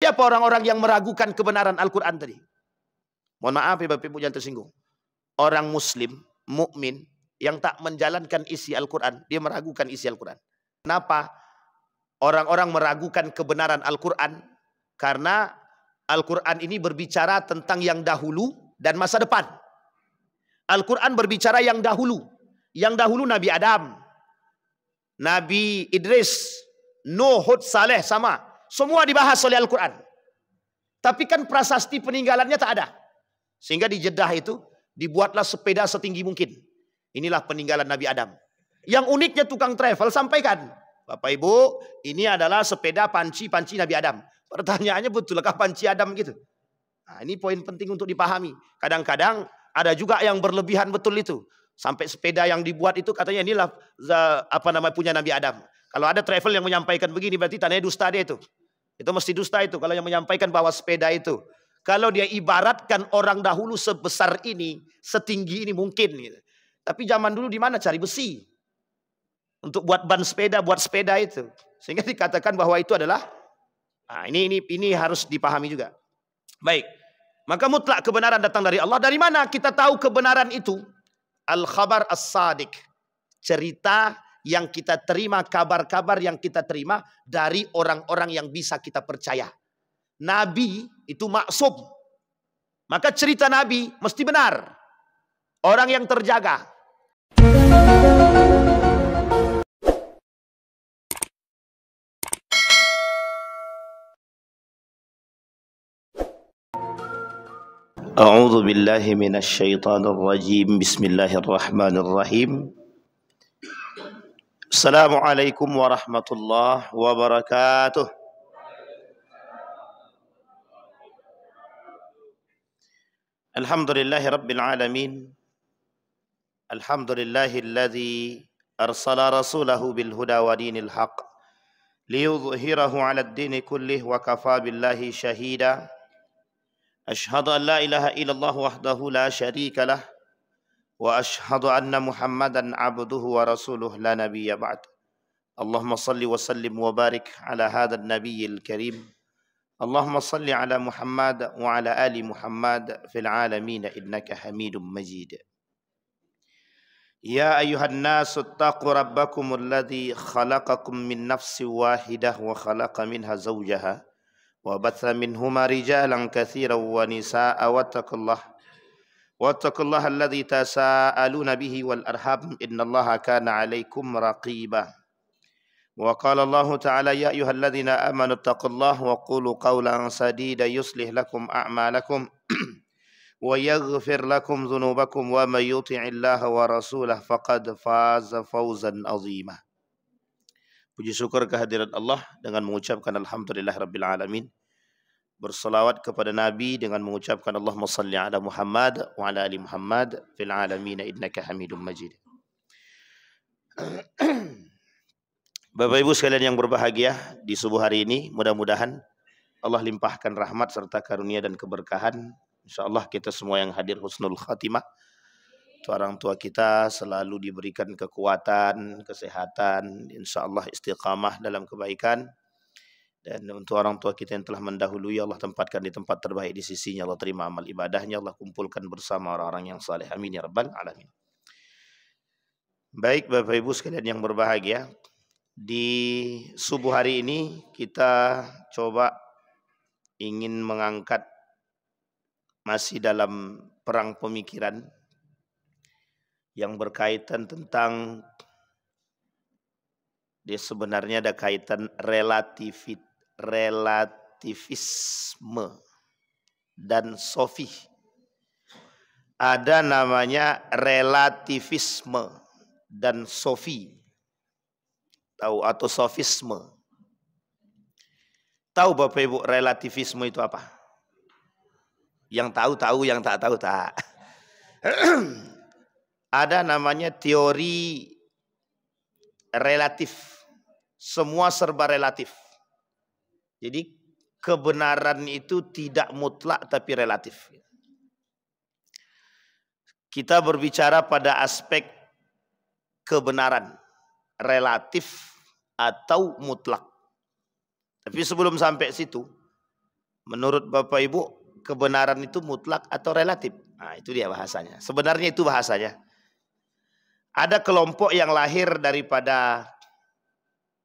Siapa orang-orang yang meragukan kebenaran Al-Quran tadi? Mohon maaf ya Bapak Ibu jangan tersinggung. Orang muslim, mukmin yang tak menjalankan isi Al-Quran, dia meragukan isi Al-Quran. Kenapa? Orang-orang meragukan kebenaran Al-Quran karena Al-Quran ini berbicara tentang yang dahulu dan masa depan. Al-Quran berbicara yang dahulu. Yang dahulu Nabi Adam, Nabi Idris, Nuh, Hud, Saleh, sama. Semua dibahas oleh Al-Quran. Tapi kan prasasti peninggalannya tak ada. Sehingga di Jeddah itu dibuatlah sepeda setinggi mungkin. Inilah peninggalan Nabi Adam. Yang uniknya tukang travel sampaikan, Bapak Ibu, ini adalah sepeda panci-panci Nabi Adam. Pertanyaannya betulkah panci Adam gitu? Nah, ini poin penting untuk dipahami. Kadang-kadang ada juga yang berlebihan betul itu. Sampai sepeda yang dibuat itu katanya inilah punya Nabi Adam. Kalau ada travel yang menyampaikan begini berarti tandanya dusta dia itu. Itu mesti dusta itu kalau yang menyampaikan bahwa sepeda itu. Kalau dia ibaratkan orang dahulu sebesar ini, setinggi ini mungkin gitu. Tapi zaman dulu di mana cari besi untuk buat ban sepeda, buat sepeda itu. Sehingga dikatakan bahwa itu adalah ini harus dipahami juga. Baik. Maka mutlak kebenaran datang dari Allah. Dari mana kita tahu kebenaran itu? Al-khabar as-sadiq. Cerita yang kita terima, kabar-kabar yang kita terima dari orang-orang yang bisa kita percaya. Nabi itu maksum. Maka cerita Nabi mesti benar. Orang yang terjaga. A'udzu billahi minasy syaithanir rajim. Bismillahirrahmanirrahim. Assalamualaikum warahmatullahi wabarakatuh. Alhamdulillahi rabbil alamin. Alhamdulillahilladzi arsala rasulahu bil huda wa dinil haqq liyudhhirahu 'alad dini kullih wa kafa billahi syahida. Ashhadu an la ilaha illallah wahdahu la syarika lah wa ashhadu anna Muhammadan abduhu wa rasuluh la nabiyya ba'd. Allahumma salli wa sallim wa barik ala hadzal nabiyyil karim. Allahumma salli ala Muhammad wa ala ali Muhammad fil alamin innaka Hamidum Majid. Ya ayyuhan nasu ittaqu rabbakumul ladzi khalaqakum min nafsin wahidah wa khalaqa minha zawjaha وبث منهما رجالا كثيرا ونساء واتقوا الله الذي تساءلون به والأرحام إن الله كان عليكم رقيبا وقال الله تعالى يا أيها الذين آمنوا اتقوا الله وقولوا قولا سديدا يصلح لكم أعمالكم ويغفر لكم ذنوبكم ومن يطع الله ورسوله فقد فاز فوزا عظيما. Puji syukur kehadirat Allah dengan mengucapkan alhamdulillahirabbil alamin. Berselawat kepada Nabi dengan mengucapkan Allahumma salli ala Muhammad wa ala ali Muhammad fil alamin innaka Hamidum Majid. Bapak Ibu sekalian yang berbahagia, di subuh hari ini mudah-mudahan Allah limpahkan rahmat serta karunia dan keberkahan. Insyaallah kita semua yang hadir husnul khatimah. Orang tua kita selalu diberikan kekuatan, kesehatan, insyaallah istiqamah dalam kebaikan. Dan untuk orang tua kita yang telah mendahului, Allah tempatkan di tempat terbaik di sisinya. Allah terima amal ibadahnya, Allah kumpulkan bersama orang-orang yang saleh. Amin ya rabbal alamin. Baik Bapak Ibu sekalian yang berbahagia, di subuh hari ini kita coba ingin mengangkat masih dalam perang pemikiran yang berkaitan tentang dia sebenarnya ada kaitan relativisme dan sofi. Ada namanya relativisme dan sofi. Tahu atau sofisme. Tahu Bapak Ibu relativisme itu apa? Yang tahu, yang tak tahu tak. Ada namanya teori relatif. Semua serba relatif. Jadi kebenaran itu tidak mutlak tapi relatif. Kita berbicara pada aspek kebenaran. Relatif atau mutlak. Tapi sebelum sampai situ, Menurut Bapak Ibu, kebenaran itu mutlak atau relatif? Nah, itu dia bahasanya. Sebenarnya itu bahasanya. Ada kelompok yang lahir daripada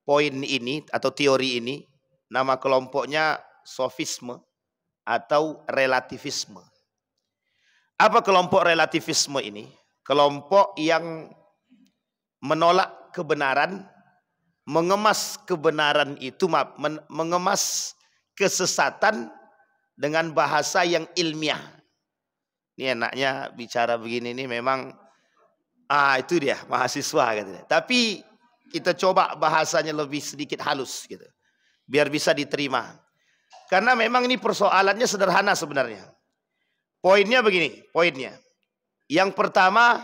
poin ini atau teori ini. Nama kelompoknya sofisme atau relativisme. Apa kelompok relativisme ini? Kelompok yang menolak kebenaran, mengemas kebenaran itu, mengemas kesesatan dengan bahasa yang ilmiah. Ini enaknya bicara begini ini memang itu dia mahasiswa gitu. Tapi kita coba bahasanya lebih sedikit halus gitu, biar bisa diterima. Karena memang ini persoalannya sederhana sebenarnya. Poinnya begini, poinnya. Yang pertama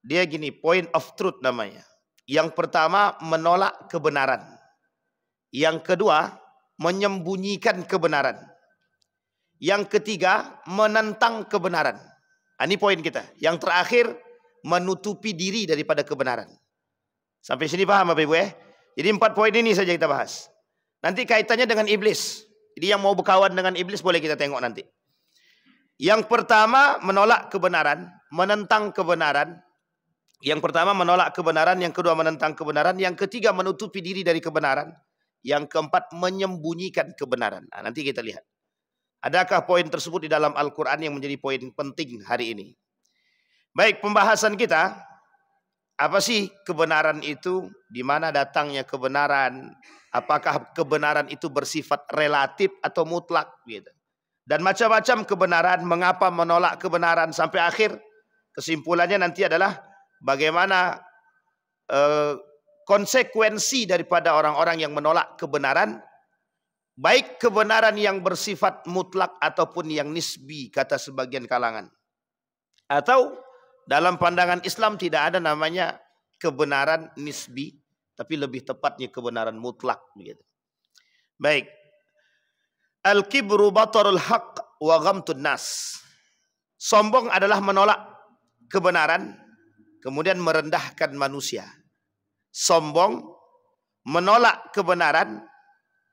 dia gini, point of truth namanya. Yang pertama menolak kebenaran. Yang kedua menyembunyikan kebenaran. Yang ketiga menentang kebenaran. Ini poin kita. Yang terakhir menutupi diri daripada kebenaran. Sampai sini paham Bapak Ibu ya? Jadi 4 poin ini saja kita bahas. Nanti kaitannya dengan iblis. Jadi yang mau berkawan dengan iblis boleh kita tengok nanti. Yang pertama menolak kebenaran, menentang kebenaran. Yang pertama menolak kebenaran, yang kedua menentang kebenaran, yang ketiga menutupi diri dari kebenaran, yang keempat menyembunyikan kebenaran. Nah, nanti kita lihat. Adakah poin tersebut di dalam Al-Quran yang menjadi poin penting hari ini? Baik, pembahasan kita, apa sih kebenaran itu? Di mana datangnya kebenaran? Apakah kebenaran itu bersifat relatif atau mutlak? Gitu. Dan macam-macam kebenaran, mengapa menolak kebenaran sampai akhir. Kesimpulannya nanti adalah bagaimana konsekuensi daripada orang-orang yang menolak kebenaran, baik kebenaran yang bersifat mutlak ataupun yang nisbi, kata sebagian kalangan. Atau dalam pandangan Islam tidak ada namanya kebenaran nisbi, tapi lebih tepatnya kebenaran mutlak. Begitu. Baik. Al-kibru batarul haq wa ghamtun nas. Sombong adalah menolak kebenaran, kemudian merendahkan manusia. Sombong, menolak kebenaran,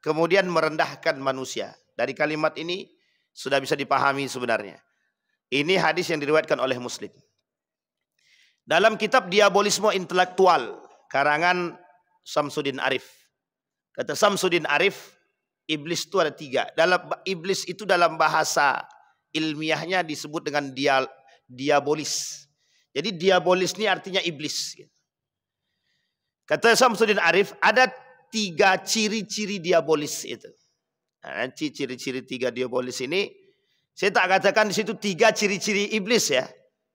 kemudian merendahkan manusia. Dari kalimat ini sudah bisa dipahami sebenarnya. Ini hadis yang diriwayatkan oleh Muslim. Dalam kitab Diabolisme Intelektual, karangan Samsuddin Arif. Kata Samsuddin Arif, iblis itu ada 3. Iblis itu dalam bahasa ilmiahnya disebut dengan diabolis. Jadi diabolis ini artinya iblis. Kata Samsuddin Arif, ada 3 ciri-ciri diabolis itu. Nah, ciri-ciri 3 diabolis ini, saya tak katakan di situ 3 ciri-ciri iblis ya.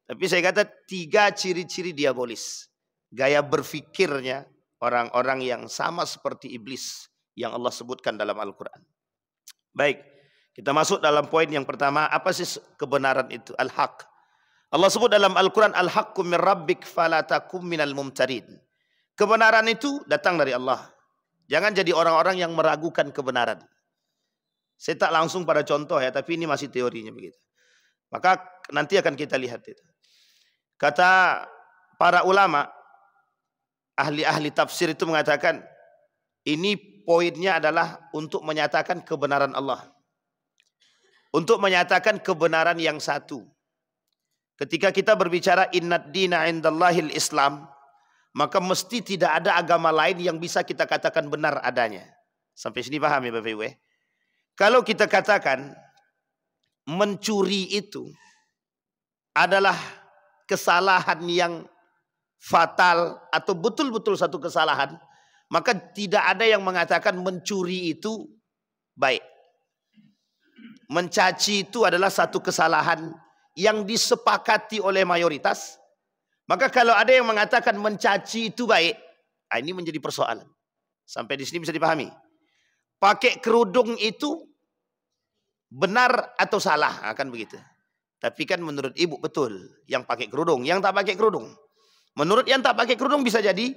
Tapi saya kata 3 ciri-ciri diabolis. Gaya berfikirnya orang-orang yang sama seperti iblis yang Allah sebutkan dalam Al-Quran. Baik, kita masuk dalam poin yang pertama. Apa sih kebenaran itu? Al-haq. Allah sebut dalam Al-Quran, Al-haqqu min rabbik falatakum minal mumtarin. Kebenaran itu datang dari Allah. Jangan jadi orang-orang yang meragukan kebenaran. Saya tak langsung pada contoh ya, tapi ini masih teorinya begitu. Maka nanti akan kita lihat itu. Kata para ulama, ahli-ahli tafsir itu mengatakan, ini poinnya adalah untuk menyatakan kebenaran Allah. Untuk menyatakan kebenaran yang satu. Ketika kita berbicara innad dina indallahil Islam, maka mesti tidak ada agama lain yang bisa kita katakan benar adanya. Sampai sini paham ya Bapak Ibu? Kalau kita katakan mencuri itu adalah kesalahan yang fatal atau betul-betul satu kesalahan, maka tidak ada yang mengatakan mencuri itu baik. Mencaci itu adalah satu kesalahan yang disepakati oleh mayoritas. Maka kalau ada yang mengatakan mencaci itu baik, ini menjadi persoalan. Sampai di sini bisa dipahami. Pakai kerudung itu benar atau salah, akan begitu. Tapi kan menurut ibu betul yang pakai kerudung, yang tak pakai kerudung. Menurut yang tak pakai kerudung bisa jadi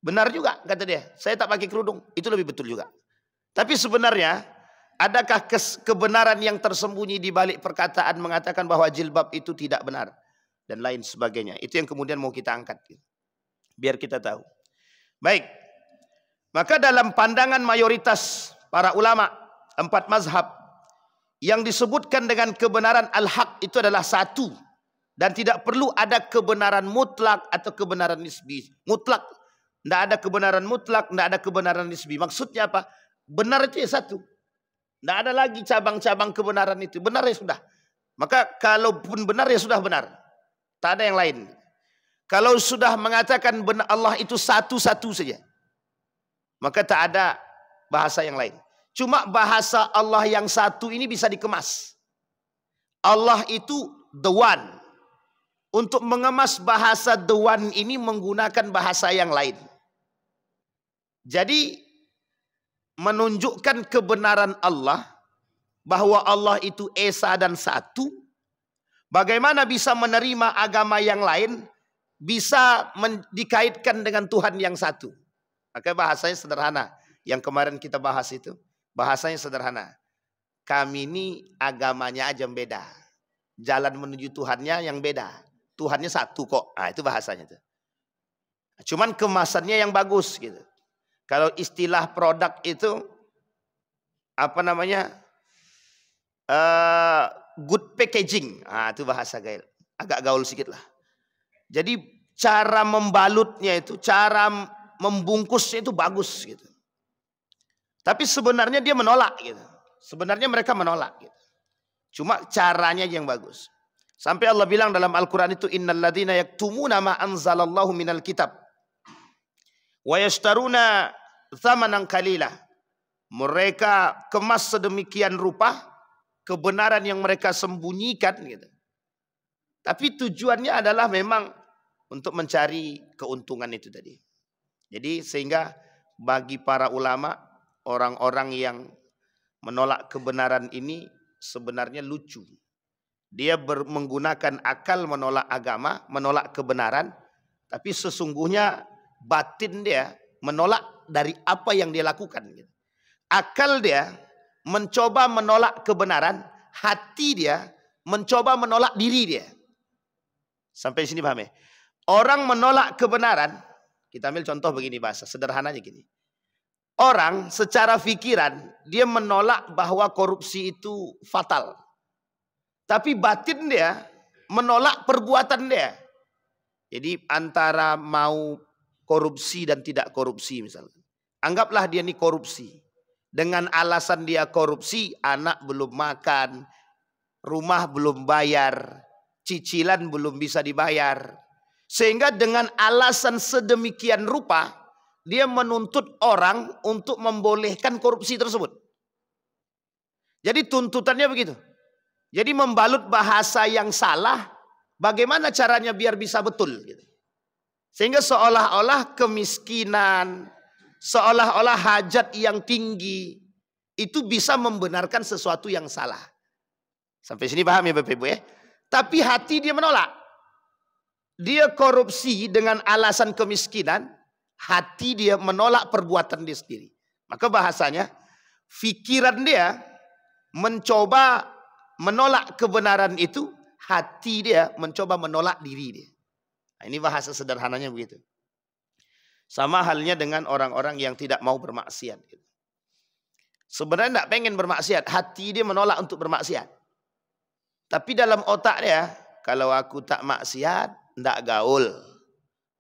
benar juga, kata dia. Saya tak pakai kerudung, itu lebih betul juga. Tapi sebenarnya adakah kebenaran yang tersembunyi di balik perkataan mengatakan bahwa jilbab itu tidak benar dan lain sebagainya. Itu yang kemudian mau kita angkat, biar kita tahu. Baik, maka dalam pandangan mayoritas para ulama empat mazhab yang disebutkan dengan kebenaran al-haq itu adalah satu. Dan tidak perlu ada kebenaran mutlak atau kebenaran nisbi. Mutlak. Tidak ada kebenaran mutlak, tidak ada kebenaran nisbi. Maksudnya apa? Benar itu ya satu. Tidak ada lagi cabang-cabang kebenaran itu. Benar ya sudah. Maka kalaupun benar ya sudah benar. Tak ada yang lain. Kalau sudah mengatakan benar Allah itu satu-satu saja, maka tak ada bahasa yang lain. Cuma bahasa Allah yang satu ini bisa dikemas. Allah itu the one. Untuk mengemas bahasa the one ini menggunakan bahasa yang lain. Jadi menunjukkan kebenaran Allah, bahwa Allah itu esa dan satu. Bagaimana bisa menerima agama yang lain, bisa dikaitkan dengan Tuhan yang satu. Maka bahasanya sederhana. Yang kemarin kita bahas itu, bahasanya sederhana. Kami ini agamanya aja yang beda. Jalan menuju Tuhannya yang beda. Tuhannya satu kok. Nah, itu bahasanya tuh. Cuman kemasannya yang bagus gitu. Kalau istilah produk itu apa namanya? Good packaging. Nah, itu bahasa gaul. Agak gaul sedikit lah. Jadi cara membalutnya itu, cara membungkusnya itu bagus gitu. Tapi sebenarnya dia menolak gitu. Sebenarnya mereka menolak gitu. Cuma caranya yang bagus. Sampai Allah bilang dalam Al-Quran itu, innal ladzina yaktumuna ma anzalallahu minal kitab wa yashtaruna tsamanan qalila. Mereka kemas sedemikian rupa kebenaran yang mereka sembunyikan gitu. Tapi tujuannya adalah memang untuk mencari keuntungan itu tadi. Jadi sehingga bagi para ulama, orang-orang yang menolak kebenaran ini sebenarnya lucu. Dia menggunakan akal menolak agama, menolak kebenaran. Tapi sesungguhnya batin dia menolak dari apa yang dia lakukan. Akal dia mencoba menolak kebenaran. Hati dia mencoba menolak diri dia. Sampai sini paham ya? Orang menolak kebenaran. Kita ambil contoh begini bahasa. Sederhananya gini. Orang secara pikiran dia menolak bahwa korupsi itu fatal. Tapi batin dia menolak perbuatan dia. Jadi antara mau korupsi dan tidak korupsi misalnya. Anggaplah dia ini korupsi. Dengan alasan dia korupsi, anak belum makan, rumah belum bayar, cicilan belum bisa dibayar. Sehingga dengan alasan sedemikian rupa, dia menuntut orang untuk membolehkan korupsi tersebut. Jadi tuntutannya begitu. Jadi membalut bahasa yang salah, bagaimana caranya biar bisa betul. Sehingga seolah-olah kemiskinan, seolah-olah hajat yang tinggi, itu bisa membenarkan sesuatu yang salah. Sampai sini paham ya Bapak Ibu ya? Tapi hati dia menolak. Dia korupsi dengan alasan kemiskinan, hati dia menolak perbuatan dia sendiri. Maka bahasanya, pikiran dia mencoba menolak kebenaran itu, hati dia mencoba menolak diri dia. Nah, ini bahasa sederhananya begitu. Sama halnya dengan orang-orang yang tidak mau bermaksiat. Sebenarnya tidak pengen bermaksiat, hati dia menolak untuk bermaksiat. Tapi dalam otak dia, kalau aku tak maksiat, tidak gaul.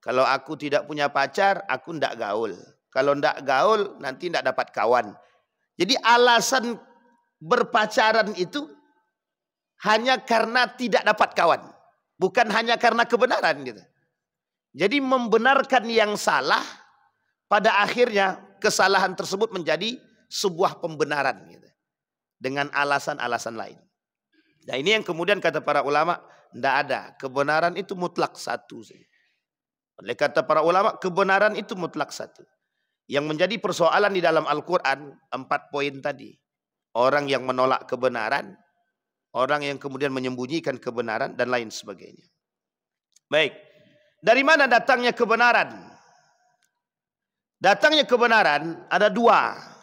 Kalau aku tidak punya pacar, aku tidak gaul. Kalau tidak gaul, nanti tidak dapat kawan. Jadi alasan berpacaran itu hanya karena tidak dapat kawan. Bukan hanya karena kebenaran gitu. Jadi membenarkan yang salah, pada akhirnya kesalahan tersebut menjadi sebuah pembenaran gitu. Dengan alasan-alasan lain. Nah ini yang kemudian kata para ulama, tidak ada. Kebenaran itu mutlak satu. Oleh kata para ulama, kebenaran itu mutlak satu. Yang menjadi persoalan di dalam Al-Quran, 4 poin tadi. Orang yang menolak kebenaran, orang yang kemudian menyembunyikan kebenaran, dan lain sebagainya. Baik, dari mana datangnya kebenaran? Datangnya kebenaran ada 2.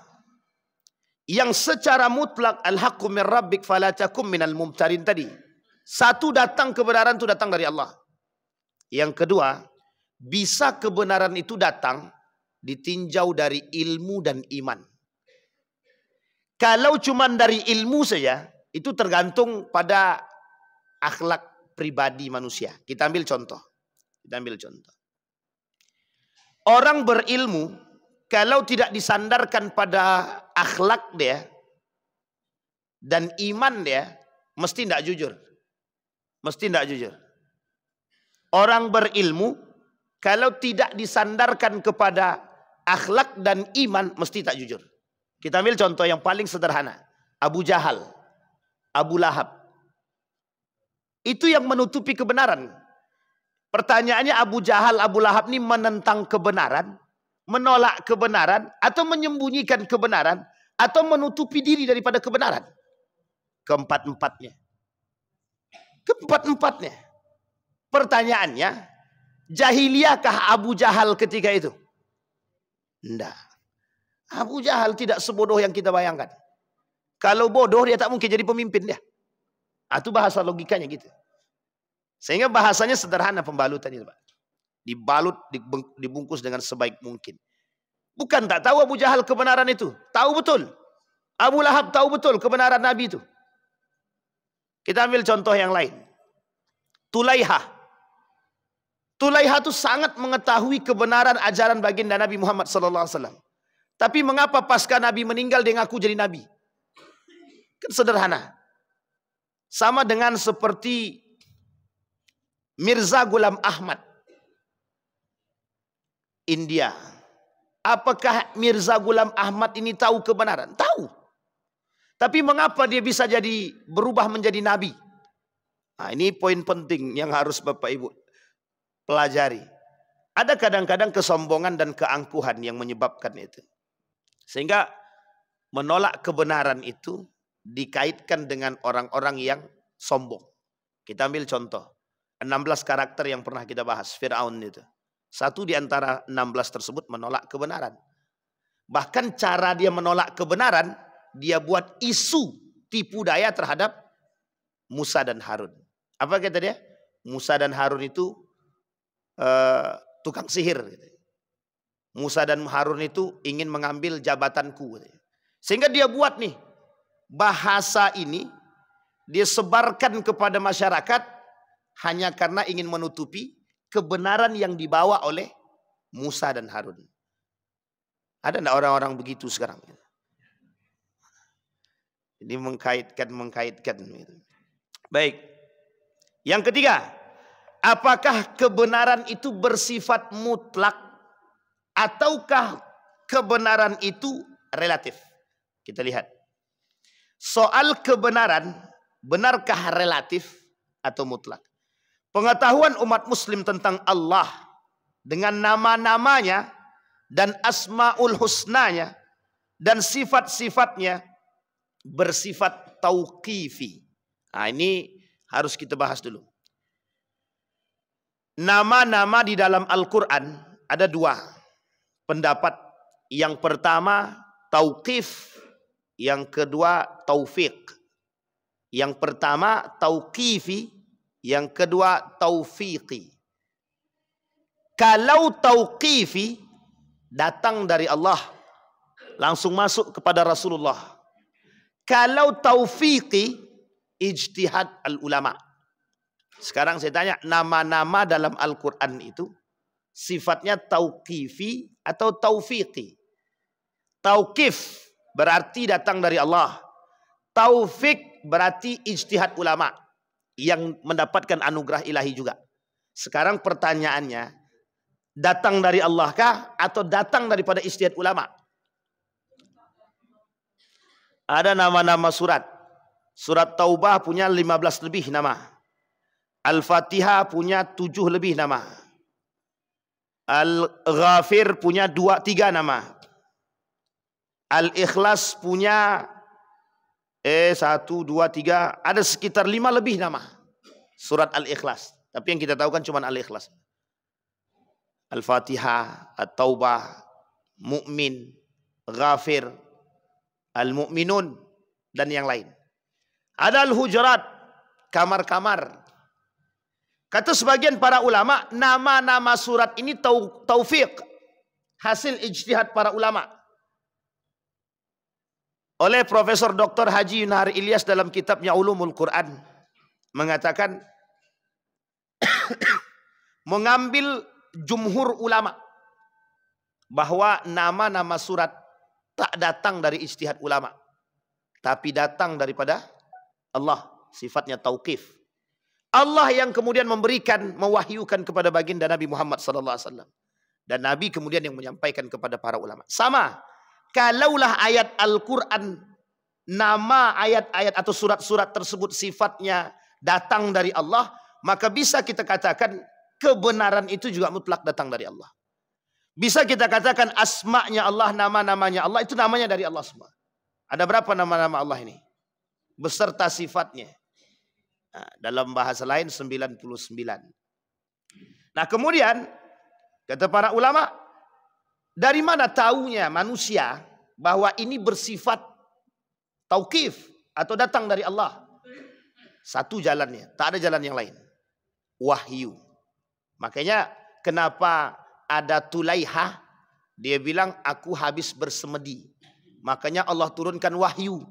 Yang secara mutlak al-haqqu min rabbik fala takum minal mumtarin tadi. Satu, datang kebenaran itu datang dari Allah. Yang kedua, bisa kebenaran itu datang ditinjau dari ilmu dan iman. Kalau cuma dari ilmu saja, itu tergantung pada akhlak pribadi manusia. Kita ambil contoh. Orang berilmu, kalau tidak disandarkan pada akhlak dia dan iman dia, mesti tidak jujur. Orang berilmu, kalau tidak disandarkan kepada akhlak dan iman, mesti tak jujur. Kita ambil contoh yang paling sederhana. Abu Jahal, Abu Lahab. Itu yang menutupi kebenaran. Pertanyaannya, Abu Jahal, Abu Lahab ini menentang kebenaran, menolak kebenaran, atau menyembunyikan kebenaran, atau menutupi diri daripada kebenaran? Keempat-empatnya. Pertanyaannya, jahiliyahkah Abu Jahal ketika itu? Tidak. Abu Jahal tidak sebodoh yang kita bayangkan. Kalau bodoh, dia tak mungkin jadi pemimpin dia. Itu bahasa logikanya gitu. Sehingga bahasanya sederhana pembalutan itu, Pak. Dibalut, dibungkus dengan sebaik mungkin. Bukan tak tahu Abu Jahal kebenaran itu. Tahu betul. Abu Lahab tahu betul kebenaran Nabi itu. Kita ambil contoh yang lain. Tulaiha. Tulaiha itu sangat mengetahui kebenaran ajaran baginda Nabi Muhammad SAW. Tapi mengapa pasca Nabi meninggal dia ngaku jadi Nabi? Kan sederhana. Sama dengan seperti Mirza Ghulam Ahmad, India. Apakah Mirza Ghulam Ahmad ini tahu kebenaran? Tahu. Tapi mengapa dia bisa berubah menjadi nabi? Nah, ini poin penting yang harus Bapak Ibu pelajari. Ada kadang-kadang kesombongan dan keangkuhan yang menyebabkan itu. Sehingga menolak kebenaran itu dikaitkan dengan orang-orang yang sombong. Kita ambil contoh. 16 karakter yang pernah kita bahas, Fir'aun itu. Satu di antara 16 tersebut menolak kebenaran. Bahkan cara dia menolak kebenaran, dia buat isu tipu daya terhadap Musa dan Harun. Apa kata dia? Musa dan Harun itu tukang sihir. Musa dan Harun itu ingin mengambil jabatanku. Sehingga dia buat nih, bahasa ini dia sebarkan kepada masyarakat hanya karena ingin menutupi kebenaran yang dibawa oleh Musa dan Harun. Ada enggak orang-orang begitu sekarang? Ini mengkaitkan. Baik. Yang ketiga, apakah kebenaran itu bersifat mutlak ataukah kebenaran itu relatif? Kita lihat. Soal kebenaran, benarkah relatif atau mutlak? Pengetahuan umat muslim tentang Allah dengan nama-namanya dan asmaul husnanya dan sifat-sifatnya bersifat tauqifi. Nah, ini harus kita bahas dulu. Nama-nama di dalam Al-Quran ada dua pendapat. Yang pertama tauqif, yang kedua taufiq. Yang pertama tauqifi, yang kedua taufiqi. Kalau tauqifi datang dari Allah, langsung masuk kepada Rasulullah. Kalau taufiqi, ijtihad al-ulama. Sekarang saya tanya, nama-nama dalam Al-Quran itu sifatnya tauqifi atau taufiqi? Tauqif berarti datang dari Allah. Taufiq berarti ijtihad ulama yang mendapatkan anugerah ilahi juga. Sekarang pertanyaannya, datang dari Allah kah atau datang daripada ijtihad ulama? Ada nama-nama surat. Surat Taubah punya 15 lebih nama. Al-Fatihah punya 7 lebih nama. Al-Ghafir punya 3 nama. Al-Ikhlas punya 1, 2, 3, ada sekitar 5 lebih nama surat Al-Ikhlas. Tapi yang kita tahu kan cuma Al-Ikhlas. Al-Fatihah, At-Taubah, Mu'min, Ghafir, Al-Mu'minun, dan yang lain. Ada Al-Hujurat, kamar-kamar. Kata sebagian para ulama, nama-nama surat ini taufiq, hasil ijtihad para ulama. oleh Profesor Dr. Haji Yunahar Ilyas dalam kitabnya Ulumul Quran, mengatakan mengambil jumhur ulama bahwa nama-nama surat tak datang dari ijtihad ulama, tapi datang daripada Allah, sifatnya tauqif. Allah yang kemudian memberikan, mewahyukan kepada baginda Nabi Muhammad SAW. Dan Nabi kemudian yang menyampaikan kepada para ulama. Sama, kalaulah ayat Al-Quran, nama ayat-ayat atau surat-surat tersebut sifatnya datang dari Allah, maka bisa kita katakan kebenaran itu juga mutlak datang dari Allah. Bisa kita katakan asma'nya Allah, nama-namanya Allah, itu namanya dari Allah semua. Ada berapa nama-nama Allah ini? Beserta sifatnya. Nah, dalam bahasa lain 99. Nah kemudian, kata para ulama, dari mana taunya manusia bahwa ini bersifat tauqif atau datang dari Allah? Satu jalannya, tak ada jalan yang lain. Wahyu. Makanya kenapa ada Tulaiha, dia bilang aku habis bersemedi. Makanya Allah turunkan wahyu.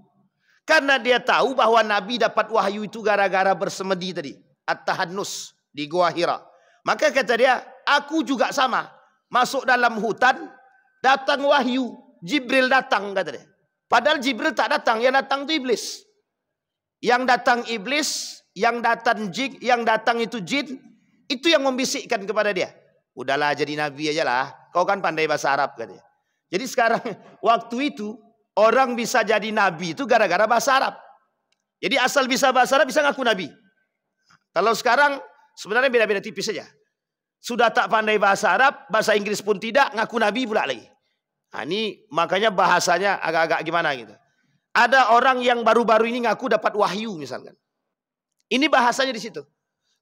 Karena dia tahu bahwa Nabi dapat wahyu itu gara-gara bersemedi tadi. At-Tahannus di Gua Hira. Maka kata dia, aku juga sama. Masuk dalam hutan, datang wahyu. Jibril datang, kata dia. Padahal Jibril tak datang, yang datang itu iblis. Yang datang iblis, yang datang itu jin, itu yang membisikkan kepada dia. Udahlah jadi nabi aja lah, kau kan pandai bahasa Arab, katanya. Jadi sekarang, waktu itu, orang bisa jadi nabi itu gara-gara bahasa Arab. Jadi asal bisa bahasa Arab bisa ngaku nabi. Kalau sekarang sebenarnya beda-beda tipis saja. Sudah tak pandai bahasa Arab, bahasa Inggris pun tidak, ngaku nabi pula lagi. Nah, ini makanya bahasanya agak-agak gimana gitu. Ada orang yang baru-baru ini ngaku dapat wahyu misalkan. Ini bahasanya di situ.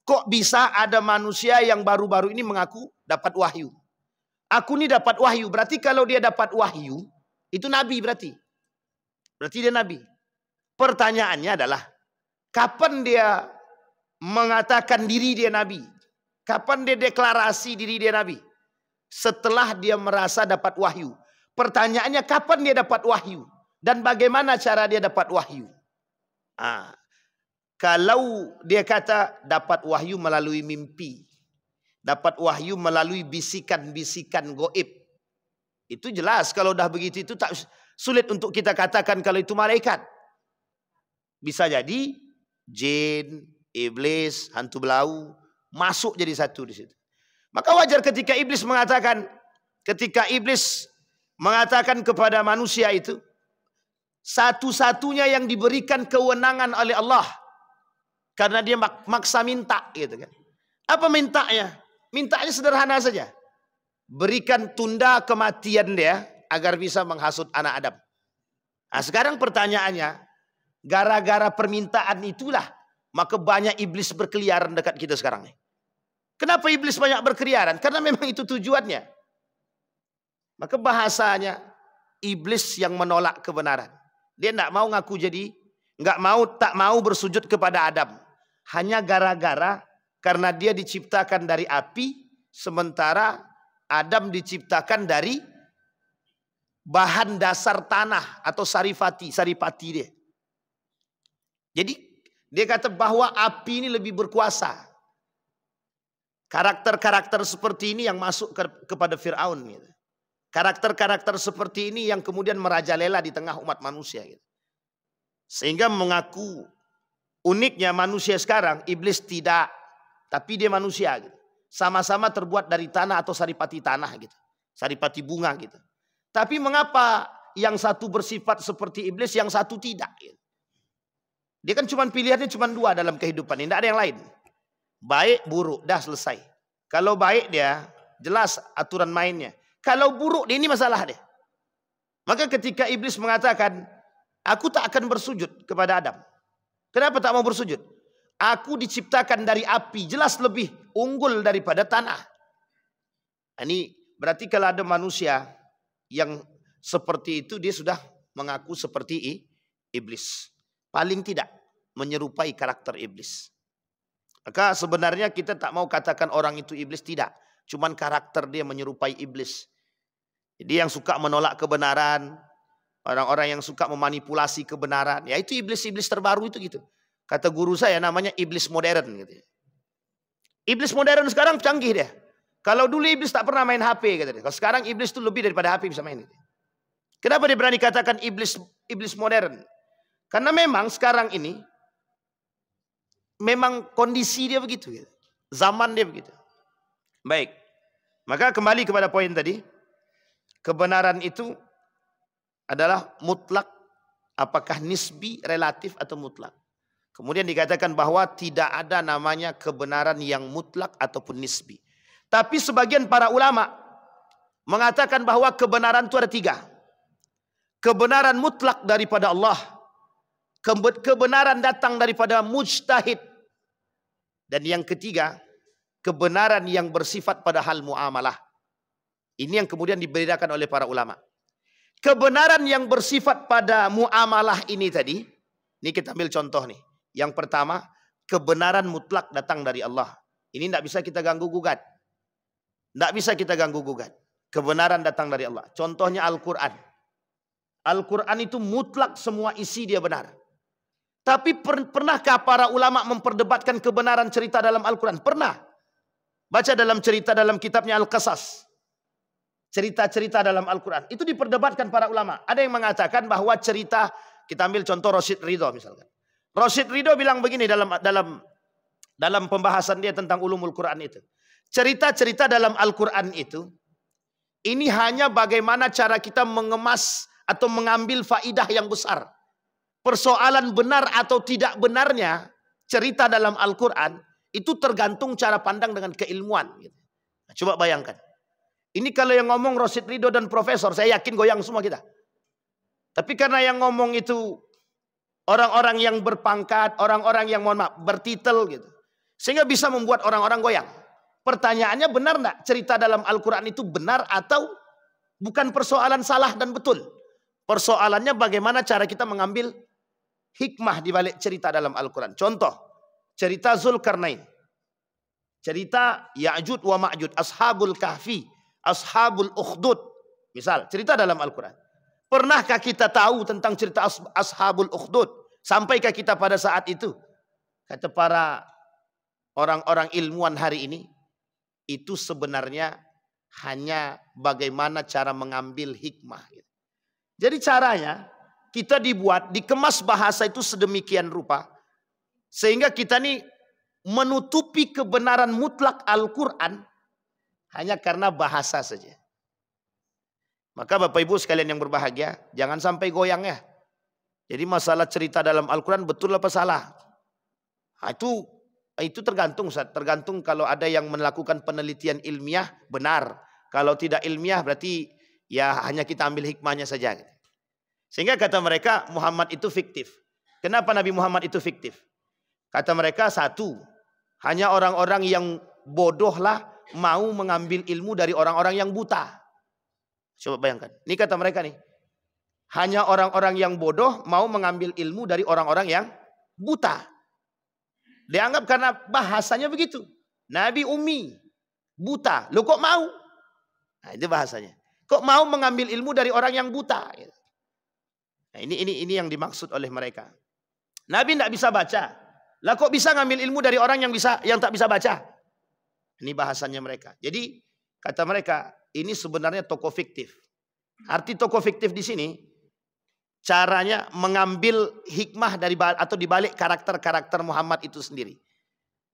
Kok bisa ada manusia yang baru-baru ini mengaku dapat wahyu? Aku ini dapat wahyu, berarti kalau dia dapat wahyu, itu nabi berarti. Berarti dia nabi. Pertanyaannya adalah, kapan dia mengatakan diri dia nabi? Kapan dia deklarasi diri dia nabi? Setelah dia merasa dapat wahyu. Pertanyaannya, kapan dia dapat wahyu? Dan bagaimana cara dia dapat wahyu? Kalau dia kata dapat wahyu melalui mimpi, dapat wahyu melalui bisikan-bisikan goib, itu jelas kalau dah begitu itu tak sulit untuk kita katakan kalau itu malaikat. Bisa jadi jin, iblis, hantu belau masuk jadi satu di situ. Maka wajar ketika iblis mengatakan kepada manusia itu, satu-satunya yang diberikan kewenangan oleh Allah karena dia maksa minta gitu kan. Apa mintanya? Mintanya sederhana saja. Berikan tunda kematian dia agar bisa menghasut anak Adam. Nah, sekarang pertanyaannya, gara-gara permintaan itulah maka banyak iblis berkeliaran dekat kita sekarang nih. Kenapa iblis banyak berkeliaran? Karena memang itu tujuannya. Maka bahasanya iblis yang menolak kebenaran. Dia tak mau ngaku jadi, tak mau bersujud kepada Adam. Hanya gara-gara karena dia diciptakan dari api, sementara Adam diciptakan dari bahan dasar tanah atau saripati dia. Jadi dia kata bahwa api ini lebih berkuasa. Karakter-karakter seperti ini yang masuk kepada Fir'aun. Gitu. Karakter-karakter seperti ini yang kemudian merajalela di tengah umat manusia. Gitu. Sehingga mengaku uniknya manusia sekarang, iblis tidak. Tapi dia manusia gitu. Sama-sama terbuat dari tanah atau saripati tanah gitu. Saripati bunga gitu. Tapi mengapa yang satu bersifat seperti iblis, yang satu tidak? Gitu. Dia kan cuma pilihannya cuma dua dalam kehidupan ini. Tidak ada yang lain. Baik, buruk, dah selesai. Kalau baik dia, jelas aturan mainnya. Kalau buruk dia, ini masalah dia. Maka ketika iblis mengatakan, aku tak akan bersujud kepada Adam. Kenapa tak mau bersujud? Aku diciptakan dari api, jelas lebih unggul daripada tanah. Ini berarti kalau ada manusia yang seperti itu, dia sudah mengaku seperti iblis. Paling tidak menyerupai karakter iblis. Maka sebenarnya kita tak mau katakan orang itu iblis, tidak. Cuman karakter dia menyerupai iblis. Dia yang suka menolak kebenaran. Orang-orang yang suka memanipulasi kebenaran. Ya itu iblis-iblis terbaru itu gitu. Kata guru saya namanya iblis modern gitu. Iblis modern sekarang canggih dia. Kalau dulu iblis tak pernah main HP kata dia. Kalau sekarang iblis itu lebih daripada HP bisa main. Gitu. Kenapa dia berani katakan iblis modern? Karena memang sekarang ini memang kondisi dia begitu gitu. Zaman dia begitu. Baik. Maka kembali kepada poin tadi. Kebenaran itu adalah mutlak, apakah nisbi, relatif atau mutlak. Kemudian dikatakan bahwa tidak ada namanya kebenaran yang mutlak ataupun nisbi. Tapi sebagian para ulama mengatakan bahwa kebenaran itu ada 3. Kebenaran mutlak daripada Allah. Kebenaran datang daripada mujtahid. Dan yang ketiga, kebenaran yang bersifat pada hal muamalah. Ini yang kemudian dibedakan oleh para ulama. Kebenaran yang bersifat pada muamalah ini tadi, ini kita ambil contoh nih. Yang pertama, kebenaran mutlak datang dari Allah. Ini tidak bisa kita ganggu gugat. Tidak bisa kita ganggu gugat. Kebenaran datang dari Allah. Contohnya Al-Quran. Al-Quran itu mutlak semua isi dia benar. Tapi pernahkah para ulama memperdebatkan kebenaran cerita dalam Al-Quran? Pernah. Baca dalam cerita dalam kitabnya Al-Qasas. Cerita-cerita dalam Al-Quran. Itu diperdebatkan para ulama. Ada yang mengatakan bahwa cerita, kita ambil contoh Rashid Ridho misalkan. Rashid Ridho bilang begini dalam pembahasan dia tentang ulumul Quran itu. Cerita-cerita dalam Al-Quran itu, ini hanya bagaimana cara kita mengemas atau mengambil faidah yang besar. Persoalan benar atau tidak benarnya cerita dalam Al-Quran, itu tergantung cara pandang dengan keilmuan. Nah, coba bayangkan. Ini kalau yang ngomong Rashid Ridho dan Profesor, saya yakin goyang semua kita. Tapi karena yang ngomong itu orang-orang yang berpangkat, orang-orang yang mohon maaf, bertitel gitu. Sehingga bisa membuat orang-orang goyang. Pertanyaannya benar enggak cerita dalam Al-Quran itu benar atau bukan persoalan salah dan betul. Persoalannya bagaimana cara kita mengambil hikmah di balik cerita dalam Al-Quran. Contoh, cerita Zulkarnain. Cerita Ya'jud wa Ma'jud, Ashabul Kahfi. Ashabul Ukhdud. Misal, cerita dalam Al-Quran. Pernahkah kita tahu tentang cerita Ashabul Ukhdud? Sampaikah kita pada saat itu? Kata para orang-orang ilmuwan hari ini, itu sebenarnya hanya bagaimana cara mengambil hikmah. Jadi caranya, kita dikemas bahasa itu sedemikian rupa, sehingga kita nih menutupi kebenaran mutlak Al-Quran, hanya karena bahasa saja. Maka Bapak Ibu sekalian yang berbahagia, jangan sampai goyang ya. Jadi masalah cerita dalam Al-Quran betul apa salah? Nah, itu tergantung. Tergantung kalau ada yang melakukan penelitian ilmiah, benar. Kalau tidak ilmiah berarti ya hanya kita ambil hikmahnya saja. Sehingga kata mereka Muhammad itu fiktif. Kenapa Nabi Muhammad itu fiktif? Kata mereka satu, hanya orang-orang yang bodohlah mau mengambil ilmu dari orang-orang yang buta. Coba bayangkan. Ini kata mereka nih. Hanya orang-orang yang bodoh mau mengambil ilmu dari orang-orang yang buta. Dianggap karena bahasanya begitu. Nabi ummi, buta. Lo kok mau? Nah, itu bahasanya. Kok mau mengambil ilmu dari orang yang buta? Nah, ini yang dimaksud oleh mereka. Nabi tidak bisa baca. Lah kok bisa ngambil ilmu dari orang yang tak bisa baca? Ini bahasanya mereka. Jadi kata mereka ini sebenarnya tokoh fiktif. Arti tokoh fiktif di sini caranya mengambil hikmah dari atau dibalik karakter-karakter Muhammad itu sendiri.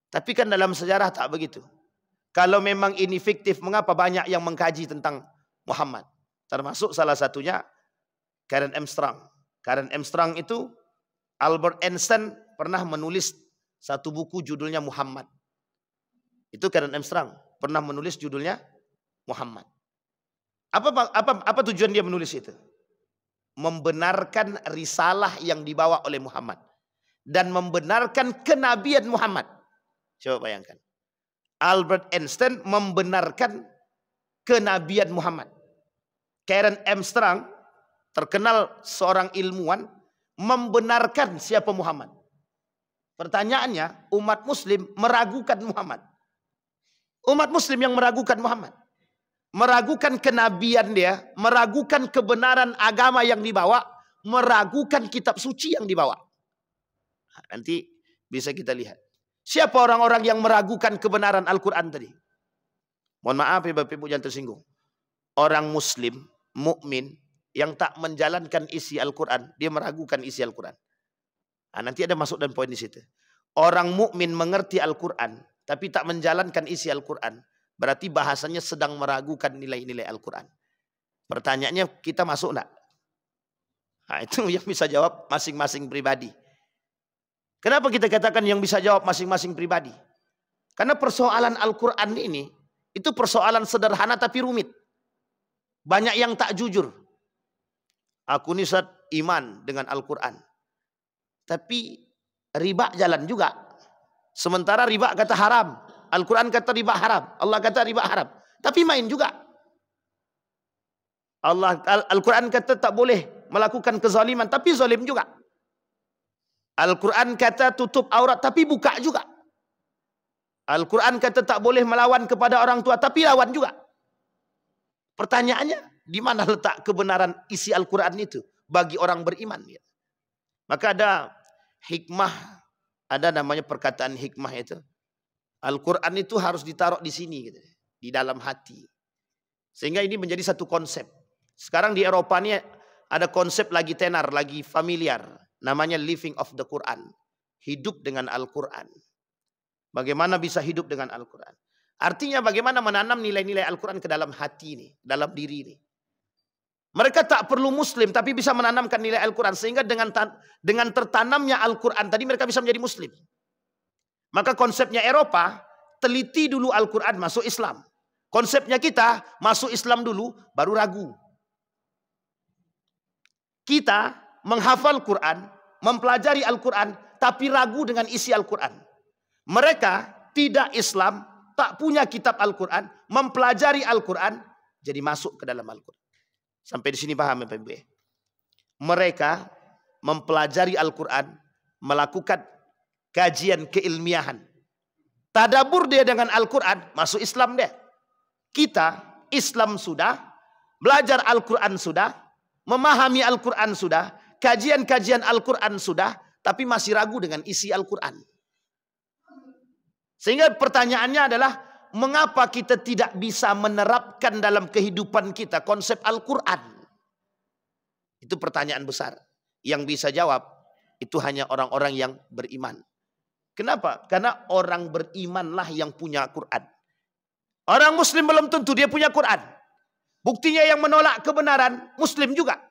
Tapi kan dalam sejarah tak begitu. Kalau memang ini fiktif, mengapa banyak yang mengkaji tentang Muhammad? Termasuk salah satunya Karen Armstrong. Karen Armstrong itu Albert Einstein pernah menulis satu buku judulnya Muhammad. Itu Karen Armstrong pernah menulis judulnya Muhammad. Apa tujuan dia menulis itu? Membenarkan risalah yang dibawa oleh Muhammad dan membenarkan kenabian Muhammad. Coba bayangkan. Albert Einstein membenarkan kenabian Muhammad. Karen Armstrong terkenal seorang ilmuwan membenarkan siapa Muhammad. Pertanyaannya, umat muslim meragukan Muhammad. Umat muslim yang meragukan Muhammad. meragukan kenabian dia, meragukan kebenaran agama yang dibawa, meragukan kitab suci yang dibawa. Nanti bisa kita lihat. Siapa orang-orang yang meragukan kebenaran Al-Quran tadi? Mohon maaf ya Bapak Ibu yang tersinggung. Orang muslim, mukmin yang tak menjalankan isi Al-Quran, dia meragukan isi Al-Quran. Nah, nanti ada masuk dan poin di situ. Orang mukmin mengerti Al-Quran, tapi tak menjalankan isi Al-Quran, berarti bahasanya sedang meragukan nilai-nilai Al-Quran. Pertanyaannya, kita masuk enggak? Nah, itu yang bisa jawab masing-masing pribadi. Kenapa kita katakan yang bisa jawab masing-masing pribadi? Karena persoalan Al-Quran ini, itu persoalan sederhana tapi rumit. Banyak yang tak jujur. Aku ini iman dengan Al-Quran. Tapi riba jalan juga. Sementara riba kata haram. Al-Quran kata riba haram. Allah kata riba haram. Tapi main juga. Al-Quran kata tak boleh melakukan kezaliman. Tapi zalim juga. Al-Quran kata tutup aurat. Tapi buka juga. Al-Quran kata tak boleh melawan kepada orang tua. Tapi lawan juga. Pertanyaannya, di mana letak kebenaran isi Al-Quran itu bagi orang beriman? Maka ada hikmah, ada namanya perkataan hikmah itu. Al-Quran itu harus ditaruh di sini, gitu, di dalam hati. Sehingga ini menjadi satu konsep. Sekarang di Eropa ini ada konsep lagi tenar, lagi familiar. Namanya living of the Quran. Hidup dengan Al-Quran. Bagaimana bisa hidup dengan Al-Quran? Artinya bagaimana menanam nilai-nilai Al-Quran ke dalam hati ini, dalam diri ini. Mereka tak perlu muslim tapi bisa menanamkan nilai Al-Quran. Sehingga dengan tertanamnya Al-Quran tadi mereka bisa menjadi muslim. Maka konsepnya Eropa, teliti dulu Al-Quran masuk Islam. Konsepnya kita, masuk Islam dulu baru ragu. Kita menghafal Quran, mempelajari Al-Quran, tapi ragu dengan isi Al-Quran. Mereka tidak Islam, tak punya kitab Al-Quran, mempelajari Al-Quran, jadi masuk ke dalam Al-Quran. Sampai di sini paham ya Pak Ibu? Mereka mempelajari Al-Quran, melakukan kajian keilmiahan. Tadabur dia dengan Al-Quran, masuk Islam dia. Kita, Islam sudah, belajar Al-Quran sudah, memahami Al-Quran sudah, kajian-kajian Al-Quran sudah, tapi masih ragu dengan isi Al-Quran. Sehingga pertanyaannya adalah, mengapa kita tidak bisa menerapkan dalam kehidupan kita konsep Al-Quran? Itu pertanyaan besar. Yang bisa jawab, itu hanya orang-orang yang beriman. Kenapa? Karena orang berimanlah yang punya Quran. Orang muslim belum tentu dia punya Quran. Buktinya yang menolak kebenaran, muslim juga.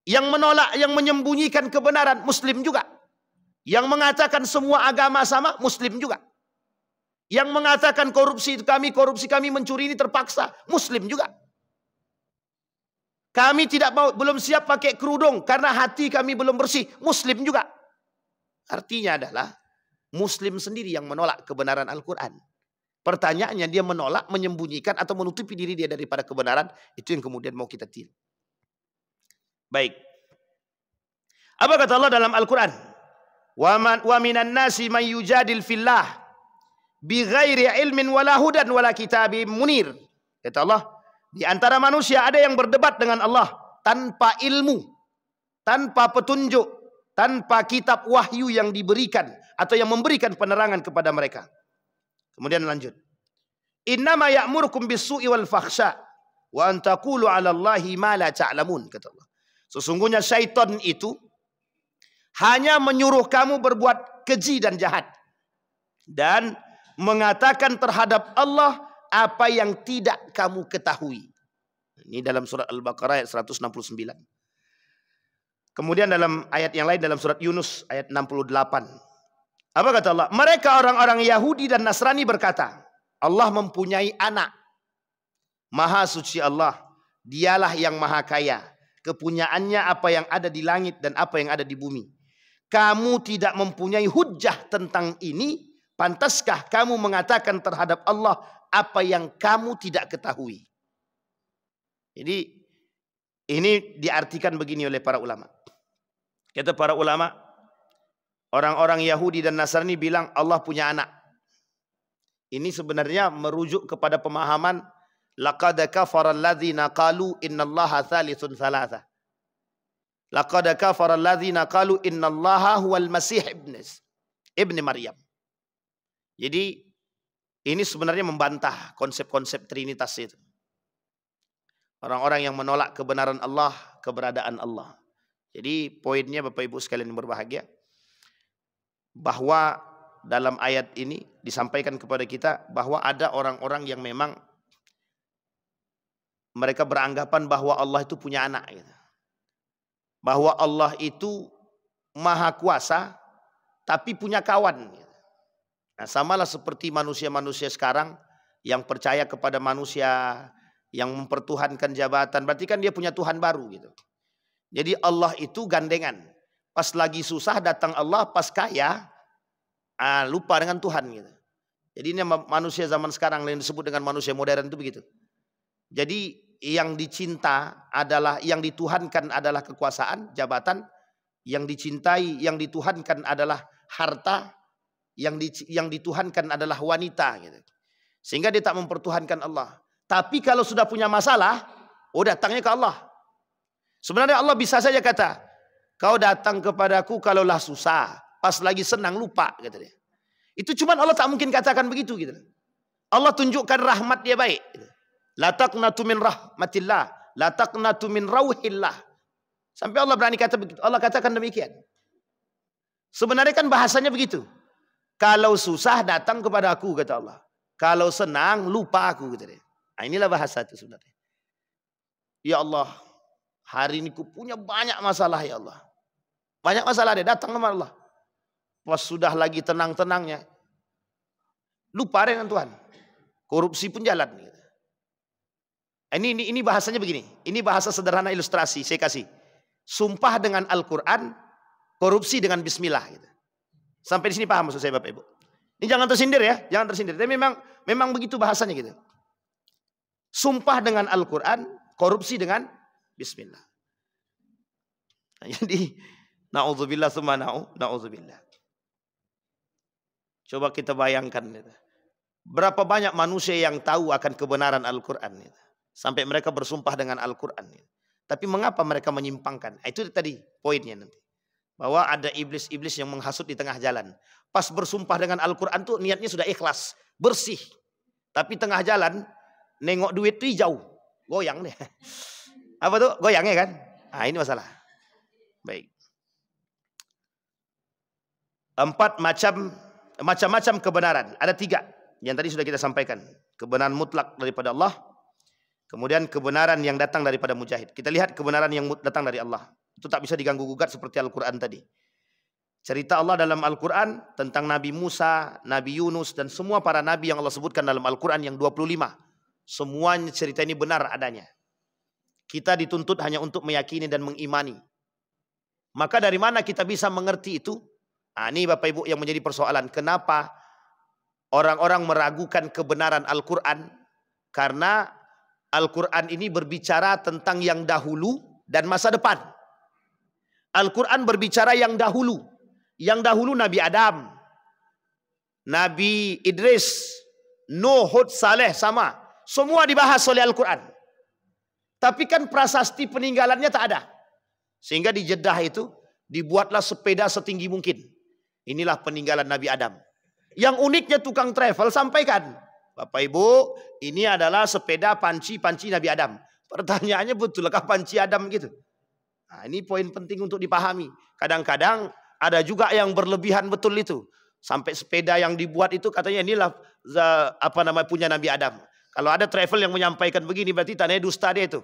Yang menolak, yang menyembunyikan kebenaran, muslim juga. Yang mengatakan semua agama sama, muslim juga. Yang mengatakan korupsi kami mencuri ini terpaksa, muslim juga. Kami belum siap pakai kerudung karena hati kami belum bersih, muslim juga. Artinya adalah muslim sendiri yang menolak kebenaran Al-Quran. Pertanyaannya, dia menolak, menyembunyikan atau menutupi diri dia daripada kebenaran, itu yang kemudian mau kita til. Baik. Apa kata Allah dalam Al-Quran? Wa minan nasi man yujadil fillah bighairi ilmin wala hudan wala kitabim munir. Kata Allah, di antara manusia ada yang berdebat dengan Allah tanpa ilmu, tanpa petunjuk, tanpa kitab wahyu yang diberikan atau yang memberikan penerangan kepada mereka. Kemudian lanjut. Innama ya'murukum bis-su'i wal fakhsha wa an taqulu 'ala Allahi ma la ta'lamun, kata Allah. Sesungguhnya syaitan itu hanya menyuruh kamu berbuat keji dan jahat dan mengatakan terhadap Allah apa yang tidak kamu ketahui. Ini dalam surat Al-Baqarah ayat 169. Kemudian dalam ayat yang lain dalam surat Yunus ayat 68. Apa kata Allah? Mereka orang-orang Yahudi dan Nasrani berkata, Allah mempunyai anak. Maha suci Allah, dialah yang maha kaya. Kepunyaannya apa yang ada di langit dan apa yang ada di bumi. Kamu tidak mempunyai hujjah tentang ini, pantaskah kamu mengatakan terhadap Allah apa yang kamu tidak ketahui? Jadi ini diartikan begini oleh para ulama. Kata para ulama, orang-orang Yahudi dan Nasrani bilang Allah punya anak. Ini sebenarnya merujuk kepada pemahaman Laqad kafara alladzina qalu innallaha thalithun thalatha. Laqad kafara alladzina qalu innallaha huwal masih ibn Maryam. Jadi ini sebenarnya membantah konsep-konsep Trinitas itu. Orang-orang yang menolak kebenaran Allah, keberadaan Allah. Jadi poinnya Bapak Ibu sekalian yang berbahagia, bahwa dalam ayat ini disampaikan kepada kita bahwa ada orang-orang yang memang mereka beranggapan bahwa Allah itu punya anak, gitu. Bahwa Allah itu maha kuasa tapi punya kawan, gitu. Nah, samalah seperti manusia-manusia sekarang yang percaya kepada manusia, yang mempertuhankan jabatan, berarti kan dia punya Tuhan baru, gitu. Jadi Allah itu gandengan. Pas lagi susah datang Allah, pas kaya lupa dengan Tuhan, gitu. Jadi ini manusia zaman sekarang yang disebut dengan manusia modern itu begitu. Jadi yang dicinta adalah, yang dituhankan adalah kekuasaan, jabatan. Yang dicintai, yang dituhankan adalah harta. Yang dituhankan adalah wanita, gitu. Sehingga dia tak mempertuhankan Allah. Tapi kalau sudah punya masalah, datangnya ke Allah. Sebenarnya Allah bisa saja kata, kau datang kepadaku kalaulah susah, pas lagi senang lupa, kata dia. Itu cuman Allah tak mungkin katakan begitu, gitu. Allah tunjukkan rahmat dia baik, gitu. La taqnatu min rahmatillah, la taqnatu min rauhillah. Sampai Allah berani kata begitu. Allah katakan demikian. Sebenarnya kan bahasanya begitu. Kalau susah datang kepada aku, kata Allah. Kalau senang lupa aku, kata dia. Nah, inilah bahasa itu sebenarnya. Ya Allah, hari ini ku punya banyak masalah, ya Allah. Banyak masalah, dia datang sama Allah. Pas sudah lagi tenang-tenangnya, lupa dengan Tuhan. Korupsi pun jalan, gitu. Ini bahasanya begini. Ini bahasa sederhana ilustrasi saya kasih. Sumpah dengan Al-Quran, korupsi dengan Bismillah, gitu. Sampai di sini paham maksud saya Bapak Ibu. Ini jangan tersindir ya, jangan tersindir. Tapi memang begitu bahasanya, gitu. Sumpah dengan Al-Quran, korupsi dengan Bismillah. Nah, jadi na'udzubillah tsumma na'udzubillah. Coba kita bayangkan, gitu. Berapa banyak manusia yang tahu akan kebenaran Al-Quran, gitu. Sampai mereka bersumpah dengan Al-Quran. Tapi mengapa mereka menyimpangkan? Itu tadi poinnya nanti. Bahwa ada iblis-iblis yang menghasut di tengah jalan. Pas bersumpah dengan Al-Quran tuh niatnya sudah ikhlas, bersih. Tapi tengah jalan, nengok duit tuh jauh. Goyang deh. Apa tuh? Goyangnya kan? Nah, ini masalah. Baik. 4 macam kebenaran. Ada 3. Yang tadi sudah kita sampaikan. Kebenaran mutlak daripada Allah. Kemudian kebenaran yang datang daripada mujahid. Kita lihat kebenaran yang datang dari Allah. Itu tak bisa diganggu gugat seperti Al-Quran tadi. Cerita Allah dalam Al-Quran tentang Nabi Musa, Nabi Yunus, dan semua para nabi yang Allah sebutkan dalam Al-Quran yang 25. Semuanya cerita ini benar adanya. Kita dituntut hanya untuk meyakini dan mengimani. Maka dari mana kita bisa mengerti itu? Nah, ini Bapak Ibu yang menjadi persoalan. Kenapa orang-orang meragukan kebenaran Al-Quran? Karena Al-Quran ini berbicara tentang yang dahulu dan masa depan. Al-Quran berbicara yang dahulu. Yang dahulu Nabi Adam, Nabi Idris, Nuh, Hud, Saleh, sama. Semua dibahas oleh Al-Quran. Tapi kan prasasti peninggalannya tak ada. Sehingga di Jeddah itu dibuatlah sepeda setinggi mungkin. Inilah peninggalan Nabi Adam. Yang uniknya tukang travel sampaikan, Bapak Ibu, ini adalah sepeda panci Nabi Adam. Pertanyaannya, betulkah panci Adam gitu? Nah, ini poin penting untuk dipahami. Kadang-kadang ada juga yang berlebihan betul itu. Sampai sepeda yang dibuat itu katanya inilah punya Nabi Adam. Kalau ada travel yang menyampaikan begini, berarti tandanya dusta dia itu.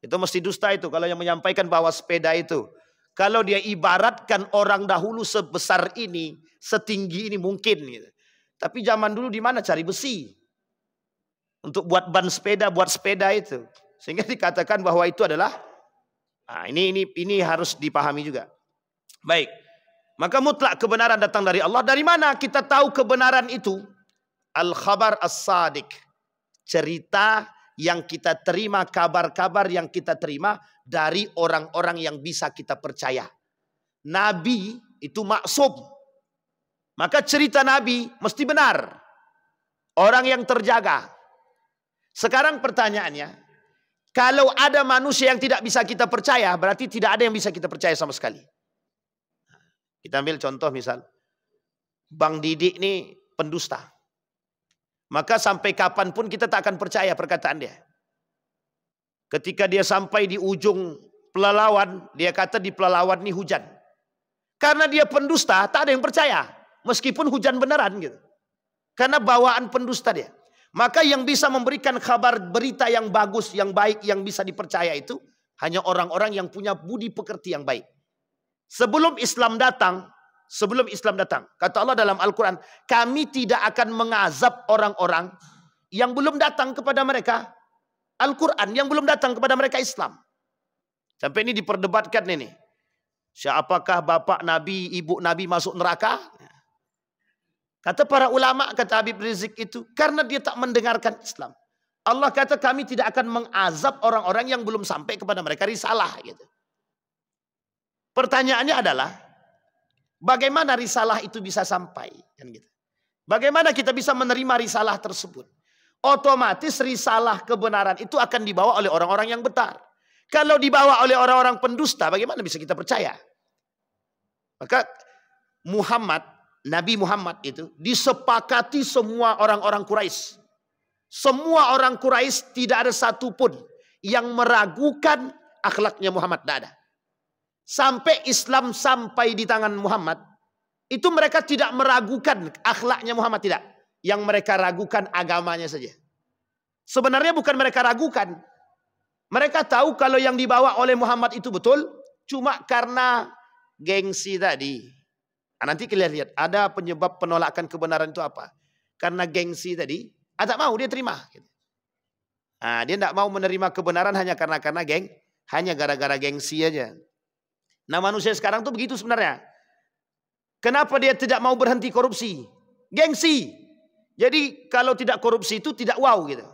Itu mesti dusta itu. Kalau yang menyampaikan bahwa sepeda itu, kalau dia ibaratkan orang dahulu sebesar ini, setinggi ini mungkin, gitu. Tapi zaman dulu di mana cari besi untuk buat ban sepeda, buat sepeda itu. Sehingga dikatakan bahwa itu adalah, nah, ini harus dipahami juga. Baik. Maka mutlak kebenaran datang dari Allah. Dari mana kita tahu kebenaran itu? Al-khabar as-sadiq. Cerita yang kita terima, kabar-kabar yang kita terima dari orang-orang yang bisa kita percaya. Nabi itu maksum. Maka cerita Nabi mesti benar. Orang yang terjaga. Sekarang pertanyaannya, kalau ada manusia yang tidak bisa kita percaya, berarti tidak ada yang bisa kita percaya sama sekali. Kita ambil contoh misal, Bang Didik ini pendusta. Maka sampai kapanpun kita tak akan percaya perkataan dia. Ketika dia sampai di ujung Pelalawan, dia kata di Pelalawan ini hujan. Karena dia pendusta, tak ada yang percaya. Meskipun hujan beneran gitu. Karena bawaan pendusta dia. Maka yang bisa memberikan kabar berita yang bagus, yang baik, yang bisa dipercaya itu hanya orang-orang yang punya budi pekerti yang baik. Sebelum Islam datang, kata Allah dalam Al-Quran, kami tidak akan mengazab orang-orang yang belum datang kepada mereka Al-Quran, yang belum datang kepada mereka Islam. Sampai ini diperdebatkan ini. Siapakah bapak Nabi, ibu Nabi masuk neraka? Kata para ulama, kata Habib Rizik itu, karena dia tak mendengarkan Islam. Allah kata kami tidak akan mengazab orang-orang yang belum sampai kepada mereka risalah. Gitu. Pertanyaannya adalah, bagaimana risalah itu bisa sampai? Kan gitu. Bagaimana kita bisa menerima risalah tersebut? Otomatis risalah kebenaran itu akan dibawa oleh orang-orang yang benar. Kalau dibawa oleh orang-orang pendusta, bagaimana bisa kita percaya? Maka Nabi Muhammad itu disepakati semua orang-orang Quraisy. Semua orang Quraisy tidak ada satupun yang meragukan akhlaknya Muhammad. Tidak ada. Sampai Islam sampai di tangan Muhammad, itu mereka tidak meragukan akhlaknya Muhammad, tidak. Yang mereka ragukan agamanya saja. Sebenarnya bukan mereka ragukan. Mereka tahu kalau yang dibawa oleh Muhammad itu betul, cuma karena gengsi tadi. Nah, nanti kalian lihat, ada penyebab penolakan kebenaran itu apa? Karena gengsi tadi, tak mau dia terima. Nah, dia tidak mau menerima kebenaran hanya karena hanya gara-gara gengsi aja. Nah, manusia sekarang tuh begitu sebenarnya. Kenapa dia tidak mau berhenti korupsi? Gengsi. Jadi kalau tidak korupsi itu tidak wow gitu.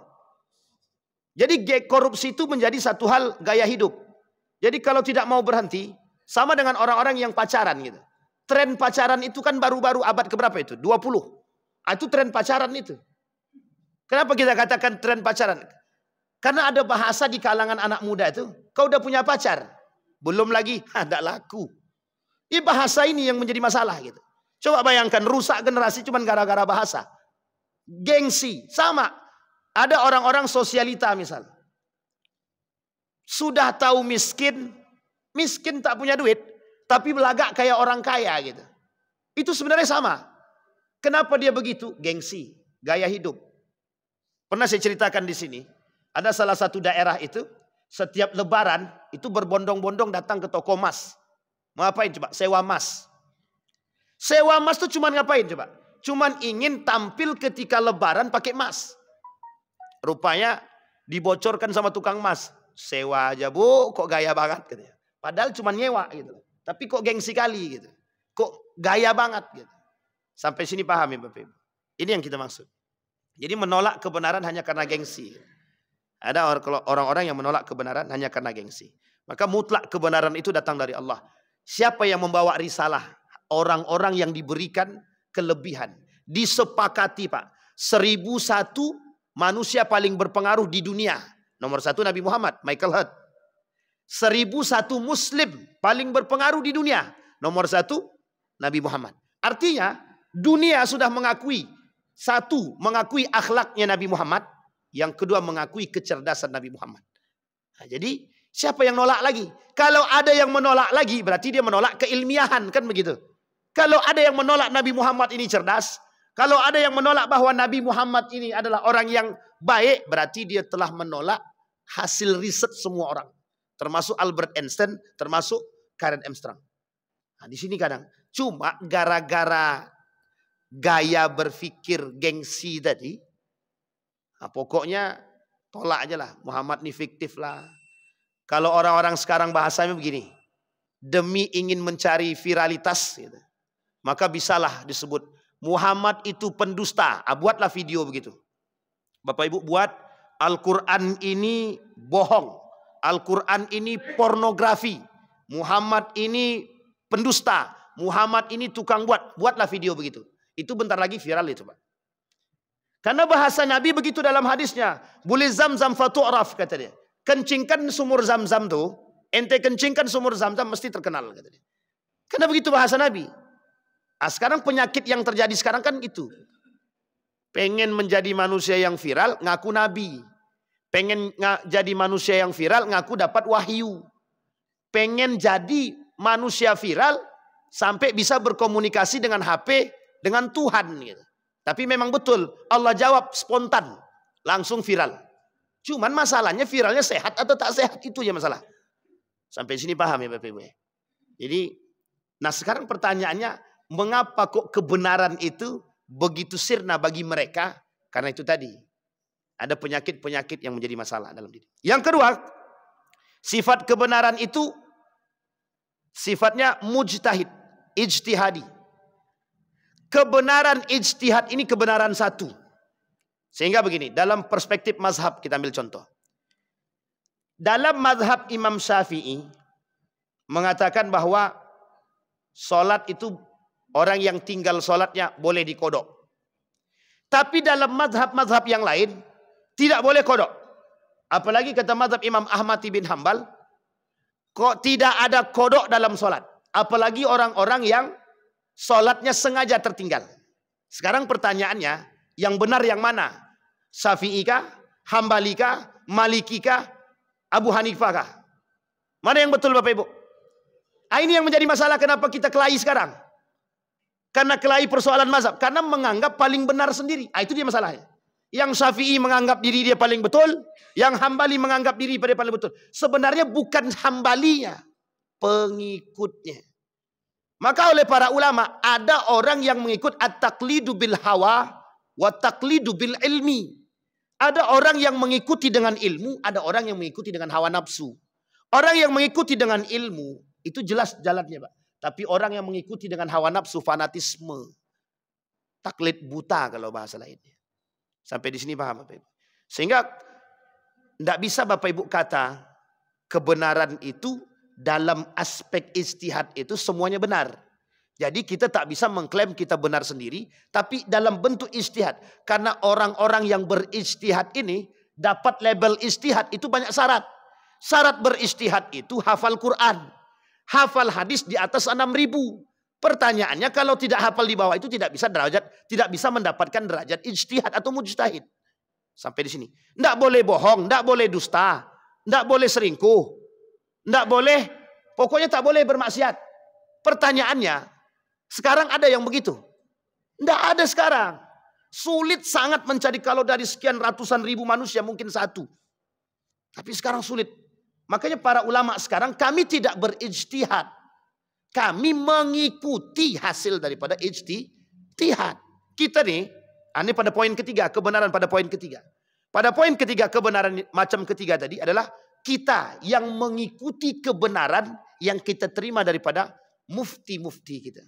Jadi korupsi itu menjadi satu hal gaya hidup. Jadi kalau tidak mau berhenti, sama dengan orang-orang yang pacaran gitu. Tren pacaran itu kan baru-baru abad keberapa itu? 20. Itu tren pacaran itu. Kenapa kita katakan tren pacaran? Karena ada bahasa di kalangan anak muda itu, kau udah punya pacar? Belum lagi, tidak laku. Ini bahasa ini yang menjadi masalah gitu. Coba bayangkan, rusak generasi cuma gara-gara bahasa. Gengsi, sama. Ada orang-orang sosialita misal. Sudah tahu miskin tak punya duit, tapi belagak kayak orang kaya gitu. Itu sebenarnya sama. Kenapa dia begitu? Gengsi, gaya hidup. Pernah saya ceritakan di sini, ada salah satu daerah itu, setiap lebaran itu berbondong-bondong datang ke toko emas. Mau ngapain coba? Sewa emas. Sewa emas itu cuman ngapain coba? Cuman ingin tampil ketika lebaran pakai emas. Rupanya dibocorkan sama tukang emas. Sewa aja bu, kok gaya banget katanya. Padahal cuma nyewa gitu. Tapi kok gengsi kali gitu. Kok gaya banget gitu. Sampai sini paham ya Bapak Ibu. Ini yang kita maksud. Jadi menolak kebenaran hanya karena gengsi. Ada orang-orang yang menolak kebenaran hanya karena gengsi. Maka mutlak kebenaran itu datang dari Allah. Siapa yang membawa risalah? Orang-orang yang diberikan kelebihan. Disepakati Pak. 1001 manusia paling berpengaruh di dunia. Nomor 1 Nabi Muhammad, Michael Hart. 1001 Muslim paling berpengaruh di dunia. Nomor 1 Nabi Muhammad. Artinya dunia sudah mengakui. Satu, mengakui akhlaknya Nabi Muhammad. Yang kedua, mengakui kecerdasan Nabi Muhammad. Nah, jadi siapa yang nolak lagi? Kalau ada yang menolak lagi, berarti dia menolak keilmiahan, kan begitu. Kalau ada yang menolak Nabi Muhammad ini cerdas, kalau ada yang menolak bahwa Nabi Muhammad ini adalah orang yang baik, berarti dia telah menolak hasil riset semua orang. Termasuk Albert Einstein, termasuk Karen Armstrong. Nah, di sini kadang cuma gara-gara gaya berpikir gengsi tadi, nah, pokoknya tolak aja lah. Muhammad ini fiktif lah. Kalau orang-orang sekarang bahasanya begini, demi ingin mencari viralitas, gitu, maka bisalah disebut Muhammad itu pendusta. Buatlah video begitu. Bapak Ibu buat Al-Quran ini bohong. Al-Quran ini pornografi. Muhammad ini pendusta. Muhammad ini tukang buat. Buatlah video begitu. Itu bentar lagi viral itu Pak. Karena bahasa Nabi begitu dalam hadisnya. Buli Zamzam fatu'raf, kata dia. Kencingkan sumur Zamzam tuh, ente kencingkan sumur Zamzam mesti terkenal, kata dia. Karena begitu bahasa Nabi. Nah, sekarang penyakit yang terjadi sekarang kan itu. Pengen menjadi manusia yang viral, ngaku Nabi. Pengen jadi manusia yang viral, ngaku dapat wahyu. Pengen jadi manusia viral, sampai bisa berkomunikasi dengan HP, dengan Tuhan, gitu. Tapi memang betul, Allah jawab spontan, langsung viral. Cuman masalahnya viralnya sehat atau tak sehat, itu ya masalah. Sampai sini paham ya Bapak Ibu? Jadi, nah sekarang pertanyaannya, mengapa kok kebenaran itu begitu sirna bagi mereka? Karena itu tadi, ada penyakit-penyakit yang menjadi masalah dalam diri. Yang kedua, sifat kebenaran itu sifatnya mujtahid, ijtihadi. Kebenaran ijtihad ini kebenaran satu. Sehingga begini, dalam perspektif mazhab kita ambil contoh. Dalam mazhab Imam Syafi'i mengatakan bahwa sholat itu orang yang tinggal sholatnya boleh dikodok. Tapi dalam mazhab-mazhab yang lain tidak boleh kodok. Apalagi kata mazhab Imam Ahmad bin Hambal, kok tidak ada kodok dalam sholat. Apalagi orang-orang yang sholatnya sengaja tertinggal. Sekarang pertanyaannya, yang benar yang mana? Syafi'i kah? Hambali kah? Maliki kah? Abu Hanifah kah? Mana yang betul Bapak Ibu? Ini yang menjadi masalah kenapa kita kelahi sekarang. Karena kelahi persoalan mazhab. Karena menganggap paling benar sendiri. Itu dia masalahnya. Yang Syafi'i menganggap diri dia paling betul. Yang Hambali menganggap diri pada paling betul. Sebenarnya bukan Hambalinya, pengikutnya. Maka oleh para ulama, ada orang yang mengikut at-taqlidu bil hawa wa taqlidu bil ilmi. Ada orang yang mengikuti dengan ilmu, ada orang yang mengikuti dengan hawa nafsu. Orang yang mengikuti dengan ilmu, itu jelas jalannya, Pak. Tapi orang yang mengikuti dengan hawa nafsu, fanatisme, taklid buta kalau bahasa lainnya. Sampai di sini paham Bapak Ibu? Sehingga tidak bisa Bapak Ibu kata kebenaran itu dalam aspek ijtihad itu semuanya benar. Jadi kita tak bisa mengklaim kita benar sendiri, tapi dalam bentuk ijtihad. Karena orang-orang yang berijtihad ini dapat label ijtihad itu banyak syarat. Syarat berijtihad itu hafal Quran, hafal hadis di atas 6.000. Pertanyaannya kalau tidak hafal di bawah itu tidak bisa mendapatkan derajat ijtihad atau mujtahid. Sampai di sini. Tidak boleh bohong, tidak boleh dusta, tidak boleh selingkuh, tidak boleh, pokoknya tak boleh bermaksiat. Pertanyaannya, sekarang ada yang begitu? Tidak ada sekarang. Sulit sangat mencari, kalau dari sekian ratusan ribu manusia mungkin satu. Tapi sekarang sulit. Makanya para ulama sekarang, kami tidak berijtihad. Kami mengikuti hasil daripada ijtihad. Kita nih, ini pada poin ketiga, kebenaran pada poin ketiga. Pada poin ketiga, kebenaran macam ketiga tadi adalah kita yang mengikuti kebenaran yang kita terima daripada mufti-mufti kita.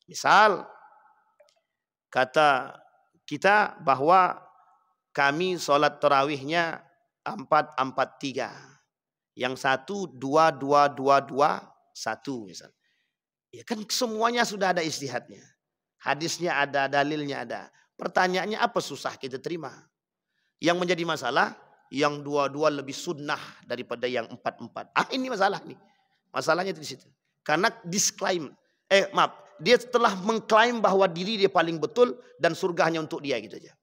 Misal, kata kita bahwa kami sholat tarawihnya 4-4-3. Yang satu 2-2-2-2-1 misal. Ya kan semuanya sudah ada ijtihadnya. Hadisnya ada, dalilnya ada. Pertanyaannya apa susah kita terima? Yang menjadi masalah, yang 2-2 lebih sunnah daripada yang 4-4. Ini masalah nih. Masalahnya di situ. Karena dia telah mengklaim bahwa diri dia paling betul dan surga hanya untuk dia gitu aja.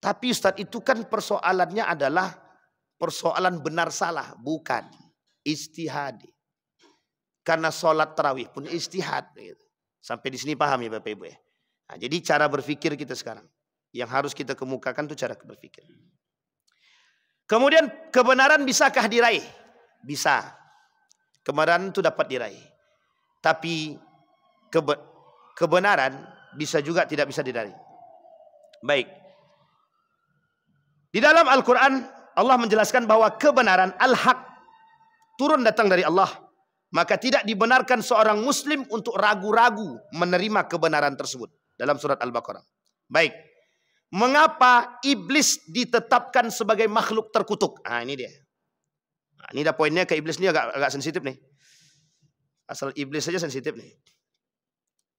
Tapi Ustadz, itu kan persoalannya adalah persoalan benar salah, bukan ijtihad. Karena sholat tarawih pun ijtihad. Gitu. Sampai di sini paham ya Bapak Ibu ya. Nah, jadi cara berpikir kita sekarang yang harus kita kemukakan itu cara berpikir. Kemudian kebenaran bisakah diraih? Bisa. Kebenaran itu dapat diraih. Tapi kebenaran bisa juga tidak bisa diraih. Baik. Di dalam Al-Quran Allah menjelaskan bahwa kebenaran al-haq turun datang dari Allah. Maka tidak dibenarkan seorang muslim untuk ragu-ragu menerima kebenaran tersebut. Dalam surat Al-Baqarah. Baik. Mengapa iblis ditetapkan sebagai makhluk terkutuk? Ini dia. Ini dah poinnya ke iblis ini agak sensitif nih. Asal iblis saja sensitif nih.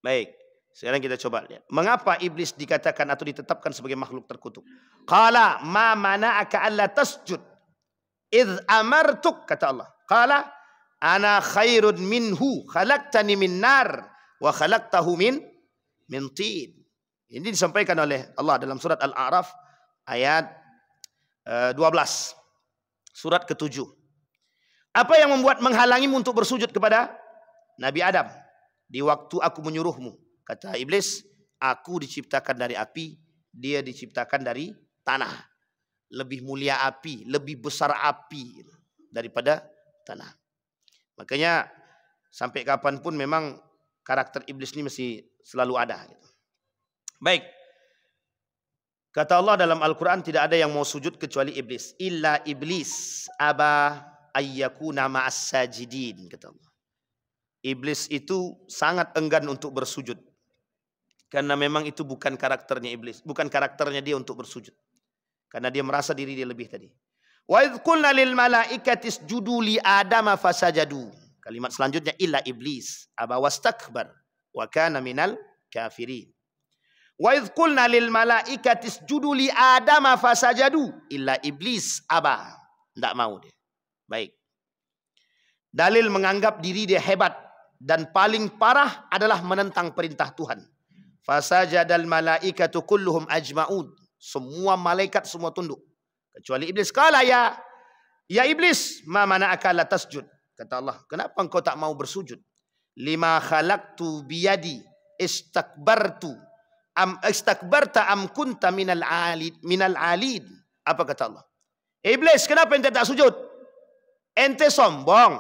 Baik. Sekarang kita coba lihat. Mengapa iblis dikatakan atau ditetapkan sebagai makhluk terkutuk? Qala ma mana'aka alla tasjud idh amartuk, kata Allah. Qala ana khairun minhu khalaqtani min nar wa khalaqtahu min tin. Ini disampaikan oleh Allah dalam surat Al-A'raf ayat 12. Surat ke-7. Apa yang membuat menghalangimu untuk bersujud kepada Nabi Adam? Di waktu aku menyuruhmu. Kata iblis, aku diciptakan dari api, dia diciptakan dari tanah. Lebih mulia api, lebih besar api daripada tanah. Makanya sampai kapanpun memang karakter iblis ini masih selalu ada. Baik. Kata Allah dalam Al-Quran, tidak ada yang mau sujud kecuali iblis. Illa iblis aba ayyakuna ma'as sajidin, kata Allah. Iblis itu sangat enggan untuk bersujud. Karena memang itu bukan karakternya iblis. Bukan karakternya dia untuk bersujud. Karena dia merasa diri dia lebih tadi. Wa idh qulna lil malaikati isjudu li adama fasajadu. Kalimat selanjutnya illa iblis aba wastakbar wa kana minal kafirin. Wa idh qulna lil malaikati isjudu li adama fasajadu illa iblis aba. Tidak mau dia. Baik. Dalil menganggap diri dia hebat dan paling parah adalah menentang perintah Tuhan. Fasajadal malaikatu kulluhum ajma'un. Semua malaikat semua tunduk kecuali iblis. Qala ya iblis ma mana'aka la tasjud. Kata Allah, kenapa engkau tak mau bersujud? Lima khalaqtu biyadi istakbarta am kunta minal alid. Apa kata Allah? Iblis, kenapa ente tak sujud? Ente sombong.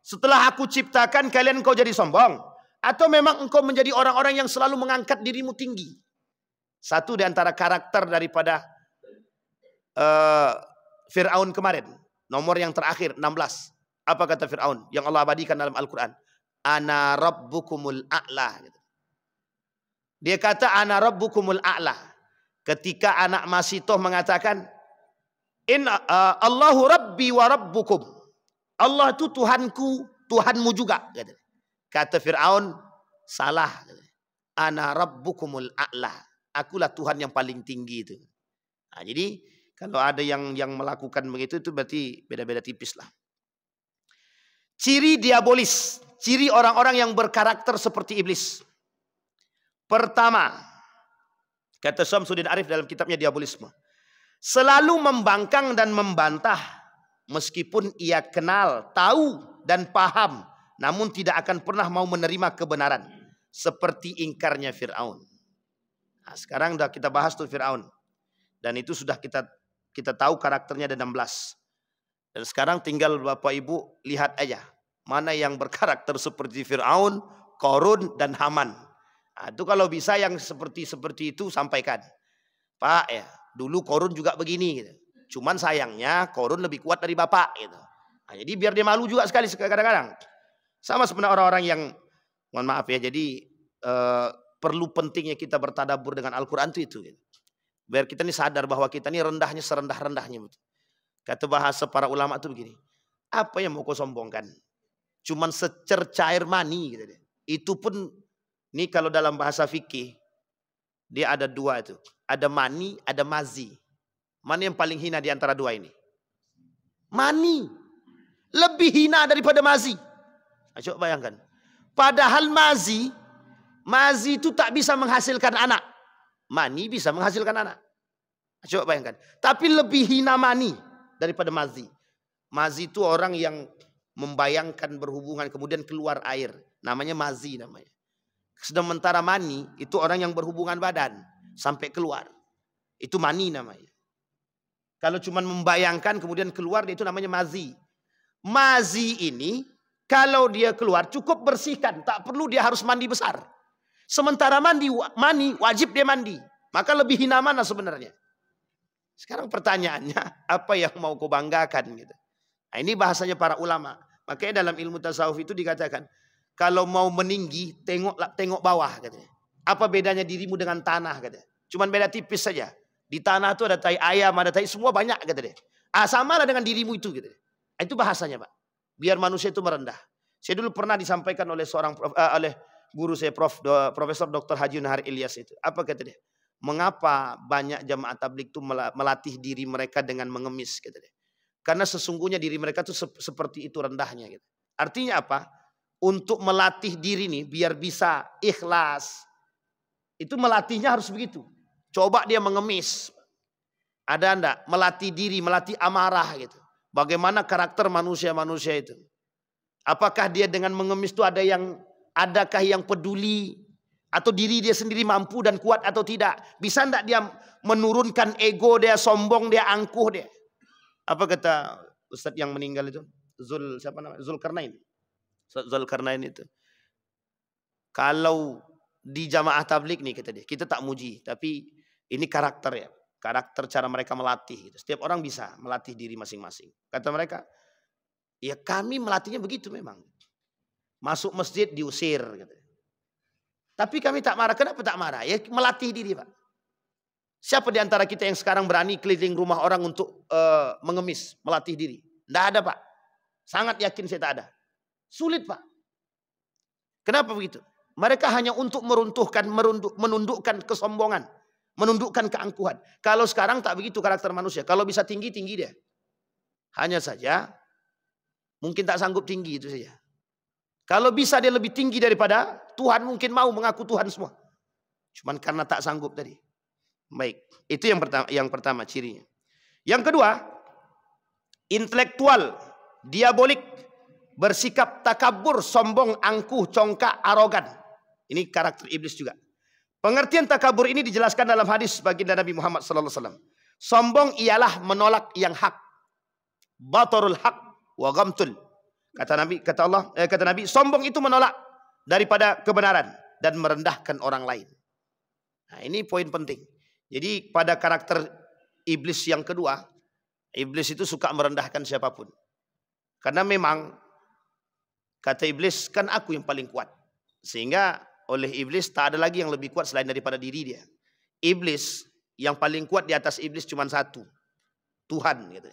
Setelah aku ciptakan kalian engkau jadi sombong? Atau memang engkau menjadi orang-orang yang selalu mengangkat dirimu tinggi? Satu di antara karakter daripada Fir'aun kemarin. Nomor yang terakhir 16. Apa kata Fir'aun? Yang Allah abadikan dalam Al-Quran. Ana rabbukumul a'la. Dia kata ana rabbukumul a'la. Ketika anak Masitoh mengatakan, Allahu rabbi wa rabbukum. Allah itu Tuhanku, Tuhanmu juga. Kata Fir'aun, salah. Ana rabbukumul a'la. Akulah Tuhan yang paling tinggi itu. Nah, jadi kalau ada yang melakukan begitu itu berarti beda-beda tipis lah. Ciri diabolis, ciri orang-orang yang berkarakter seperti iblis. Pertama, kata Syamsuddin Arif dalam kitabnya Diabolisme, selalu membangkang dan membantah meskipun ia kenal, tahu dan paham, namun tidak akan pernah mau menerima kebenaran, seperti ingkarnya Fir'aun. Nah, sekarang sudah kita bahas tuh Fir'aun, dan itu sudah kita tahu karakternya ada 16. Dan sekarang tinggal Bapak Ibu lihat aja mana yang berkarakter seperti Fir'aun, Qarun dan Haman. Nah, itu kalau bisa yang seperti itu sampaikan. Pak ya, dulu Qarun juga begini gitu. Cuman sayangnya Qarun lebih kuat dari Bapak gitu. Nah, jadi biar dia malu juga sekali kadang-kadang. Sama sebenarnya orang-orang yang, mohon maaf ya, jadi perlu pentingnya kita bertadabbur dengan Al-Quran itu gitu. Biar kita ini sadar bahwa kita ini rendahnya serendah-rendahnya. Kata bahasa para ulama itu begini, apa yang mau kau sombongkan? Cuman secercair mani gitu deh. Itu pun, ini kalau dalam bahasa fikih, dia ada dua itu. Ada mani, ada mazi. Mana yang paling hina di antara dua ini? Mani. Lebih hina daripada mazi. Nah, coba bayangkan. Padahal mazi itu tak bisa menghasilkan anak. Mani bisa menghasilkan anak. Nah, coba bayangkan. Tapi lebih hina mani daripada mazi. Mazi itu orang yang membayangkan berhubungan kemudian keluar air. Namanya mazi namanya. Sementara mani itu orang yang berhubungan badan sampai keluar. Itu mani namanya. Kalau cuma membayangkan kemudian keluar, itu namanya mazi. Mazi ini kalau dia keluar cukup bersihkan, tak perlu dia harus mandi besar. Sementara mani wajib dia mandi. Maka lebih hina mana sebenarnya? Sekarang pertanyaannya, apa yang mau kau banggakan gitu? Nah, ini bahasanya para ulama. Makanya dalam ilmu tasawuf itu dikatakan, kalau mau meninggi, tengok bawah katanya. Apa bedanya dirimu dengan tanah katanya? Cuman beda tipis saja. Di tanah itu ada tai ayam, ada tai semua banyak katanya. Samalah dengan dirimu itu gitu. Itu bahasanya Pak. Biar manusia itu merendah. Saya dulu pernah disampaikan oleh guru saya Profesor Dr. Haji Nahar Ilyas itu. Apa kata dia? Mengapa banyak jamaah tabligh itu melatih diri mereka dengan mengemis, kata dia. Karena sesungguhnya diri mereka itu seperti itu rendahnya gitu. Artinya apa? Untuk melatih diri nih biar bisa ikhlas. Itu melatihnya harus begitu. Coba dia mengemis. Ada enggak? Melatih diri, melatih amarah gitu. Bagaimana karakter manusia-manusia itu? Apakah dia dengan mengemis itu adakah yang peduli? Atau diri dia sendiri mampu dan kuat atau tidak? Bisa enggak dia menurunkan ego dia, sombong dia, angkuh dia? Apa kata Ustadz yang meninggal itu? Zulkarnain. Zulkarnain itu. Kalau di jamaah tabligh nih kata dia, kita tak muji, tapi ini karakter ya. Karakter cara mereka melatih. Setiap orang bisa melatih diri masing-masing. Kata mereka, ya kami melatihnya begitu memang. Masuk masjid diusir. Gitu. Tapi kami tak marah. Kenapa tak marah? Ya melatih diri Pak. Siapa di antara kita yang sekarang berani keliling rumah orang untuk mengemis, melatih diri? Tidak ada Pak. Sangat yakin saya tak ada. Sulit Pak. Kenapa begitu? Mereka hanya untuk menundukkan kesombongan. Menundukkan keangkuhan. Kalau sekarang tak begitu karakter manusia. Kalau bisa tinggi, tinggi dia. Hanya saja mungkin tak sanggup tinggi itu saja. Kalau bisa dia lebih tinggi daripada Tuhan, mungkin mau mengaku Tuhan semua. Cuman karena tak sanggup tadi. Baik, itu yang pertama cirinya. Yang kedua, intelektual, diabolik, bersikap takabur, sombong, angkuh, congkak, arogan. Ini karakter iblis juga. Pengertian takabur ini dijelaskan dalam hadis baginda Nabi Muhammad SAW. Sombong ialah menolak yang hak. Batarul haq wa ghamtul. Kata Nabi, sombong itu menolak daripada kebenaran dan merendahkan orang lain. Nah, ini poin penting. Jadi pada karakter iblis yang kedua, iblis itu suka merendahkan siapapun. Karena memang kata iblis, kan aku yang paling kuat. Sehingga oleh iblis tak ada lagi yang lebih kuat selain daripada diri dia. Iblis yang paling kuat di atas iblis cuma satu. Tuhan gitu.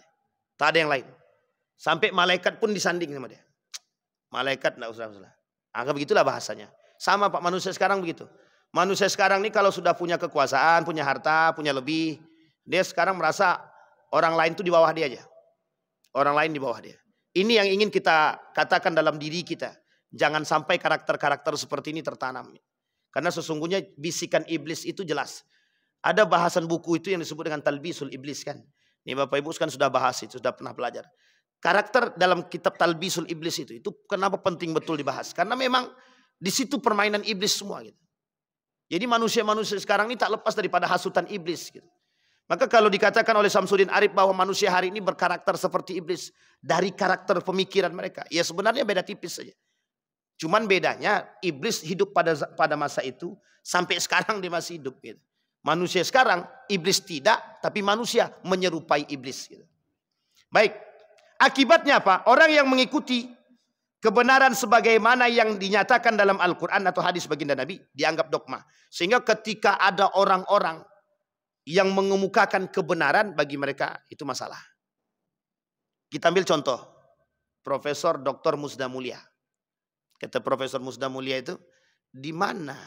Tak ada yang lain. Sampai malaikat pun disanding sama dia. Malaikat enggak usah. Begitulah bahasanya. Sama Pak, manusia sekarang begitu. Manusia sekarang ini kalau sudah punya kekuasaan, punya harta, punya lebih, dia sekarang merasa orang lain itu di bawah dia aja. Orang lain di bawah dia. Ini yang ingin kita katakan dalam diri kita. Jangan sampai karakter-karakter seperti ini tertanam. Karena sesungguhnya bisikan iblis itu jelas. Ada bahasan buku itu yang disebut dengan Talbisul Iblis kan. Ini Bapak Ibu kan sudah bahas itu, sudah pernah belajar. Karakter dalam kitab Talbisul Iblis itu kenapa penting betul dibahas? Karena memang di situ permainan iblis semua gitu. Jadi manusia-manusia sekarang ini tak lepas daripada hasutan iblis gitu. Maka kalau dikatakan oleh Samsudin Arif bahwa manusia hari ini berkarakter seperti iblis dari karakter pemikiran mereka, ya sebenarnya beda tipis saja. Cuman bedanya iblis hidup pada masa itu sampai sekarang dia masih hidup gitu. Manusia sekarang iblis tidak, tapi manusia menyerupai iblis gitu. Baik, akibatnya apa? Orang yang mengikuti kebenaran sebagaimana yang dinyatakan dalam Al-Quran atau hadis baginda Nabi dianggap dogma. Sehingga ketika ada orang-orang yang mengemukakan kebenaran bagi mereka itu masalah. Kita ambil contoh Profesor Dr. Musda Mulia. Kata Profesor Musda Mulia itu, di mana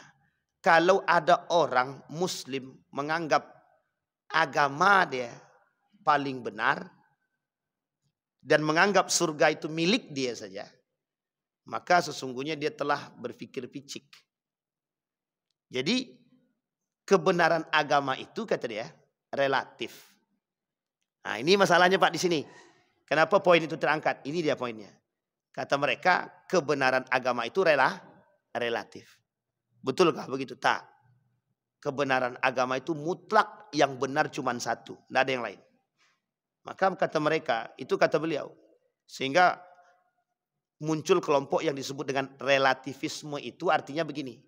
kalau ada orang Muslim menganggap agama dia paling benar dan menganggap surga itu milik dia saja, maka sesungguhnya dia telah berpikir picik. Jadi kebenaran agama itu kata dia relatif. Nah, ini masalahnya Pak di sini. Kenapa poin itu terangkat? Ini dia poinnya. Kata mereka kebenaran agama itu relatif. Betulkah begitu? Tak. Kebenaran agama itu mutlak, yang benar cuma satu. Tidak ada yang lain. Maka kata mereka, itu kata beliau. Sehingga muncul kelompok yang disebut dengan relativisme itu artinya begini.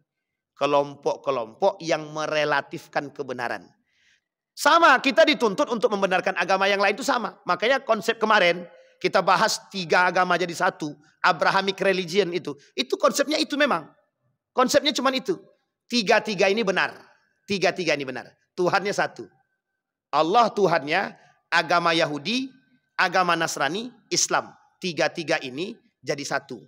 Kelompok-kelompok yang merelatifkan kebenaran. Sama, kita dituntut untuk membenarkan agama yang lain itu sama. Makanya konsep kemarin kita bahas 3 agama jadi satu. Abrahamic religion itu konsepnya itu memang. Konsepnya cuma itu. 3-3 ini benar. 3-3 ini benar. Tuhannya satu. Allah Tuhannya, agama Yahudi, agama Nasrani, Islam. 3-3 ini jadi satu.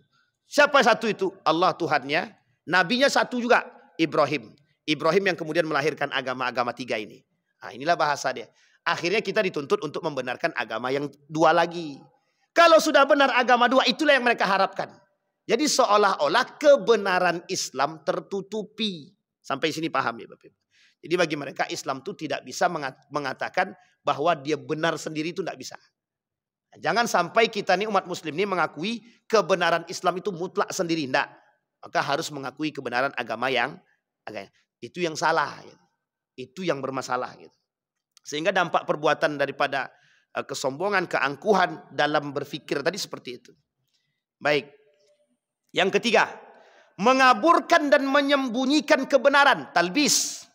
Siapa satu itu? Allah Tuhannya, Nabinya satu juga, Ibrahim. Ibrahim yang kemudian melahirkan agama-agama 3 ini. Nah, inilah bahasa dia. Akhirnya kita dituntut untuk membenarkan agama yang 2 lagi. Kalau sudah benar agama 2, itulah yang mereka harapkan. Jadi seolah-olah kebenaran Islam tertutupi. Sampai sini paham ya Bapak Ibu. Jadi bagi mereka Islam itu tidak bisa mengatakan bahwa dia benar sendiri, itu tidak bisa. Jangan sampai kita nih umat muslim ini mengakui kebenaran Islam itu mutlak sendiri. Tidak. Maka harus mengakui kebenaran agama yang itu yang salah. Gitu. Itu yang bermasalah. Gitu. Sehingga dampak perbuatan daripada kesombongan, keangkuhan dalam berpikir tadi seperti itu. Baik. Yang ketiga, mengaburkan dan menyembunyikan kebenaran, talbis.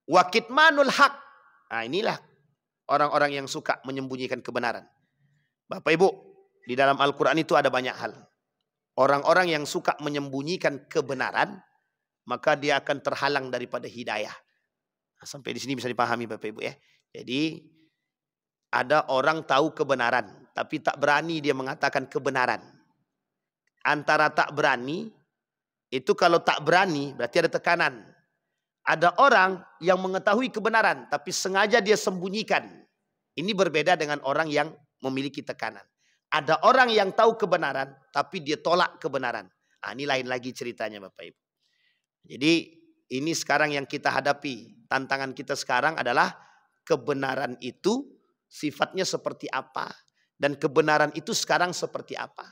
Wa kitmanul haq. Nah, inilah orang-orang yang suka menyembunyikan kebenaran. Bapak Ibu, di dalam Al-Quran itu ada banyak hal. Orang-orang yang suka menyembunyikan kebenaran, maka dia akan terhalang daripada hidayah. Nah, sampai di sini bisa dipahami Bapak Ibu ya. Jadi ada orang tahu kebenaran, tapi tak berani dia mengatakan kebenaran. Antara tak berani, itu kalau tak berani berarti ada tekanan. Ada orang yang mengetahui kebenaran, tapi sengaja dia sembunyikan. Ini berbeda dengan orang yang memiliki tekanan. Ada orang yang tahu kebenaran, tapi dia tolak kebenaran. Nah, ini lain lagi ceritanya Bapak Ibu. Jadi ini sekarang yang kita hadapi. Tantangan kita sekarang adalah kebenaran itu sifatnya seperti apa. Dan kebenaran itu sekarang seperti apa.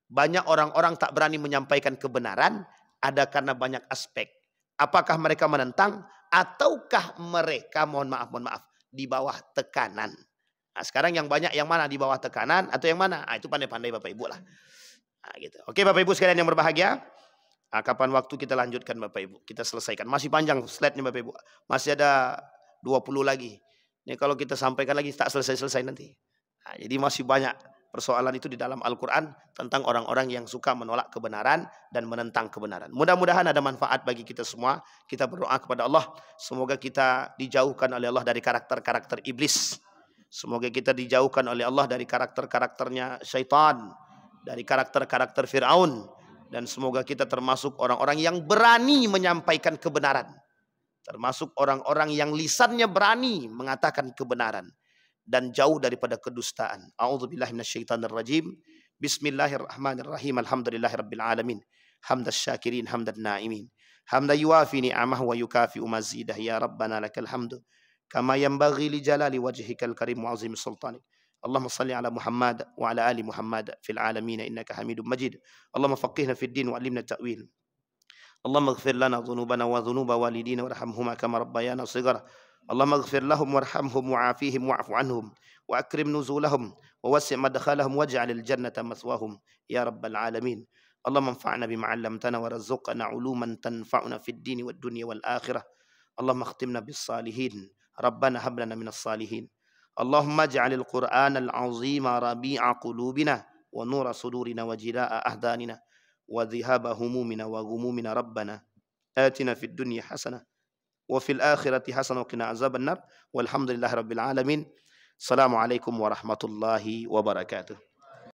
Banyak orang-orang tak berani menyampaikan kebenaran, ada karena banyak aspek. Apakah mereka menentang, ataukah mereka, mohon maaf, di bawah tekanan. Nah, sekarang yang banyak yang mana, di bawah tekanan atau yang mana? Nah, itu pandai-pandai Bapak Ibu lah. Nah, gitu. Oke Bapak Ibu sekalian yang berbahagia. Nah, kapan waktu kita lanjutkan Bapak Ibu? Kita selesaikan. Masih panjang slide-nya Bapak Ibu. Masih ada 20 lagi. Ini kalau kita sampaikan lagi tak selesai-selesai nanti. Nah, jadi masih banyak persoalan itu di dalam Al-Quran tentang orang-orang yang suka menolak kebenaran dan menentang kebenaran. Mudah-mudahan ada manfaat bagi kita semua. Kita berdoa kepada Allah. Semoga kita dijauhkan oleh Allah dari karakter-karakter iblis. Semoga kita dijauhkan oleh Allah dari karakter-karakternya syaitan. Dari karakter-karakter Fir'aun. Dan semoga kita termasuk orang-orang yang berani menyampaikan kebenaran. Termasuk orang-orang yang lisannya berani mengatakan kebenaran. Dan jauh daripada kedustaan. A'udzubillahi minasyaitonirrajim. Bismillahirrahmanirrahim. Alhamdulillahirabbil alamin. Hamdas syakirin, hamdan naimin. Hamda yuwafi ni'amahu wa yukafi'u mazidah. Ya Rabbana lakal hamdu. Kama yanbaghi li jalali wajhikal karim wa azim sultanik. Allahumma salli ala Muhammad wa ala ali Muhammad fil alamin innaka Hamidum Majid. Allahumma faqihna fid din wa 'allimna ta'wil. Allahumma ighfir lana dhunubana wa dhunuba walidina warhamhuma kama rabbayana shighara. اللهم اغفر لهم وارحمهم وعافيهم واعف عنهم وأكرم نزولهم ووسع مدخلهم واجعل الجنة مثواهم يا رب العالمين. اللهم انفعنا بما علمتنا وارزقنا علوما تنفعنا في الدين والدنيا والآخرة. اللهم اختمنا بالصالحين. ربنا هب لنا من الصالحين. اللهم اجعل القرآن العظيم ربيع قلوبنا ونور صدورنا وجلاء أحزاننا وذهاب همومنا وغمومنا. ربنا آتنا في الدنيا حسنة وفي الآخرة حسنة وقنا عذاب النار والحمد لله رب العالمين. السلام عليكم ورحمة الله وبركاته.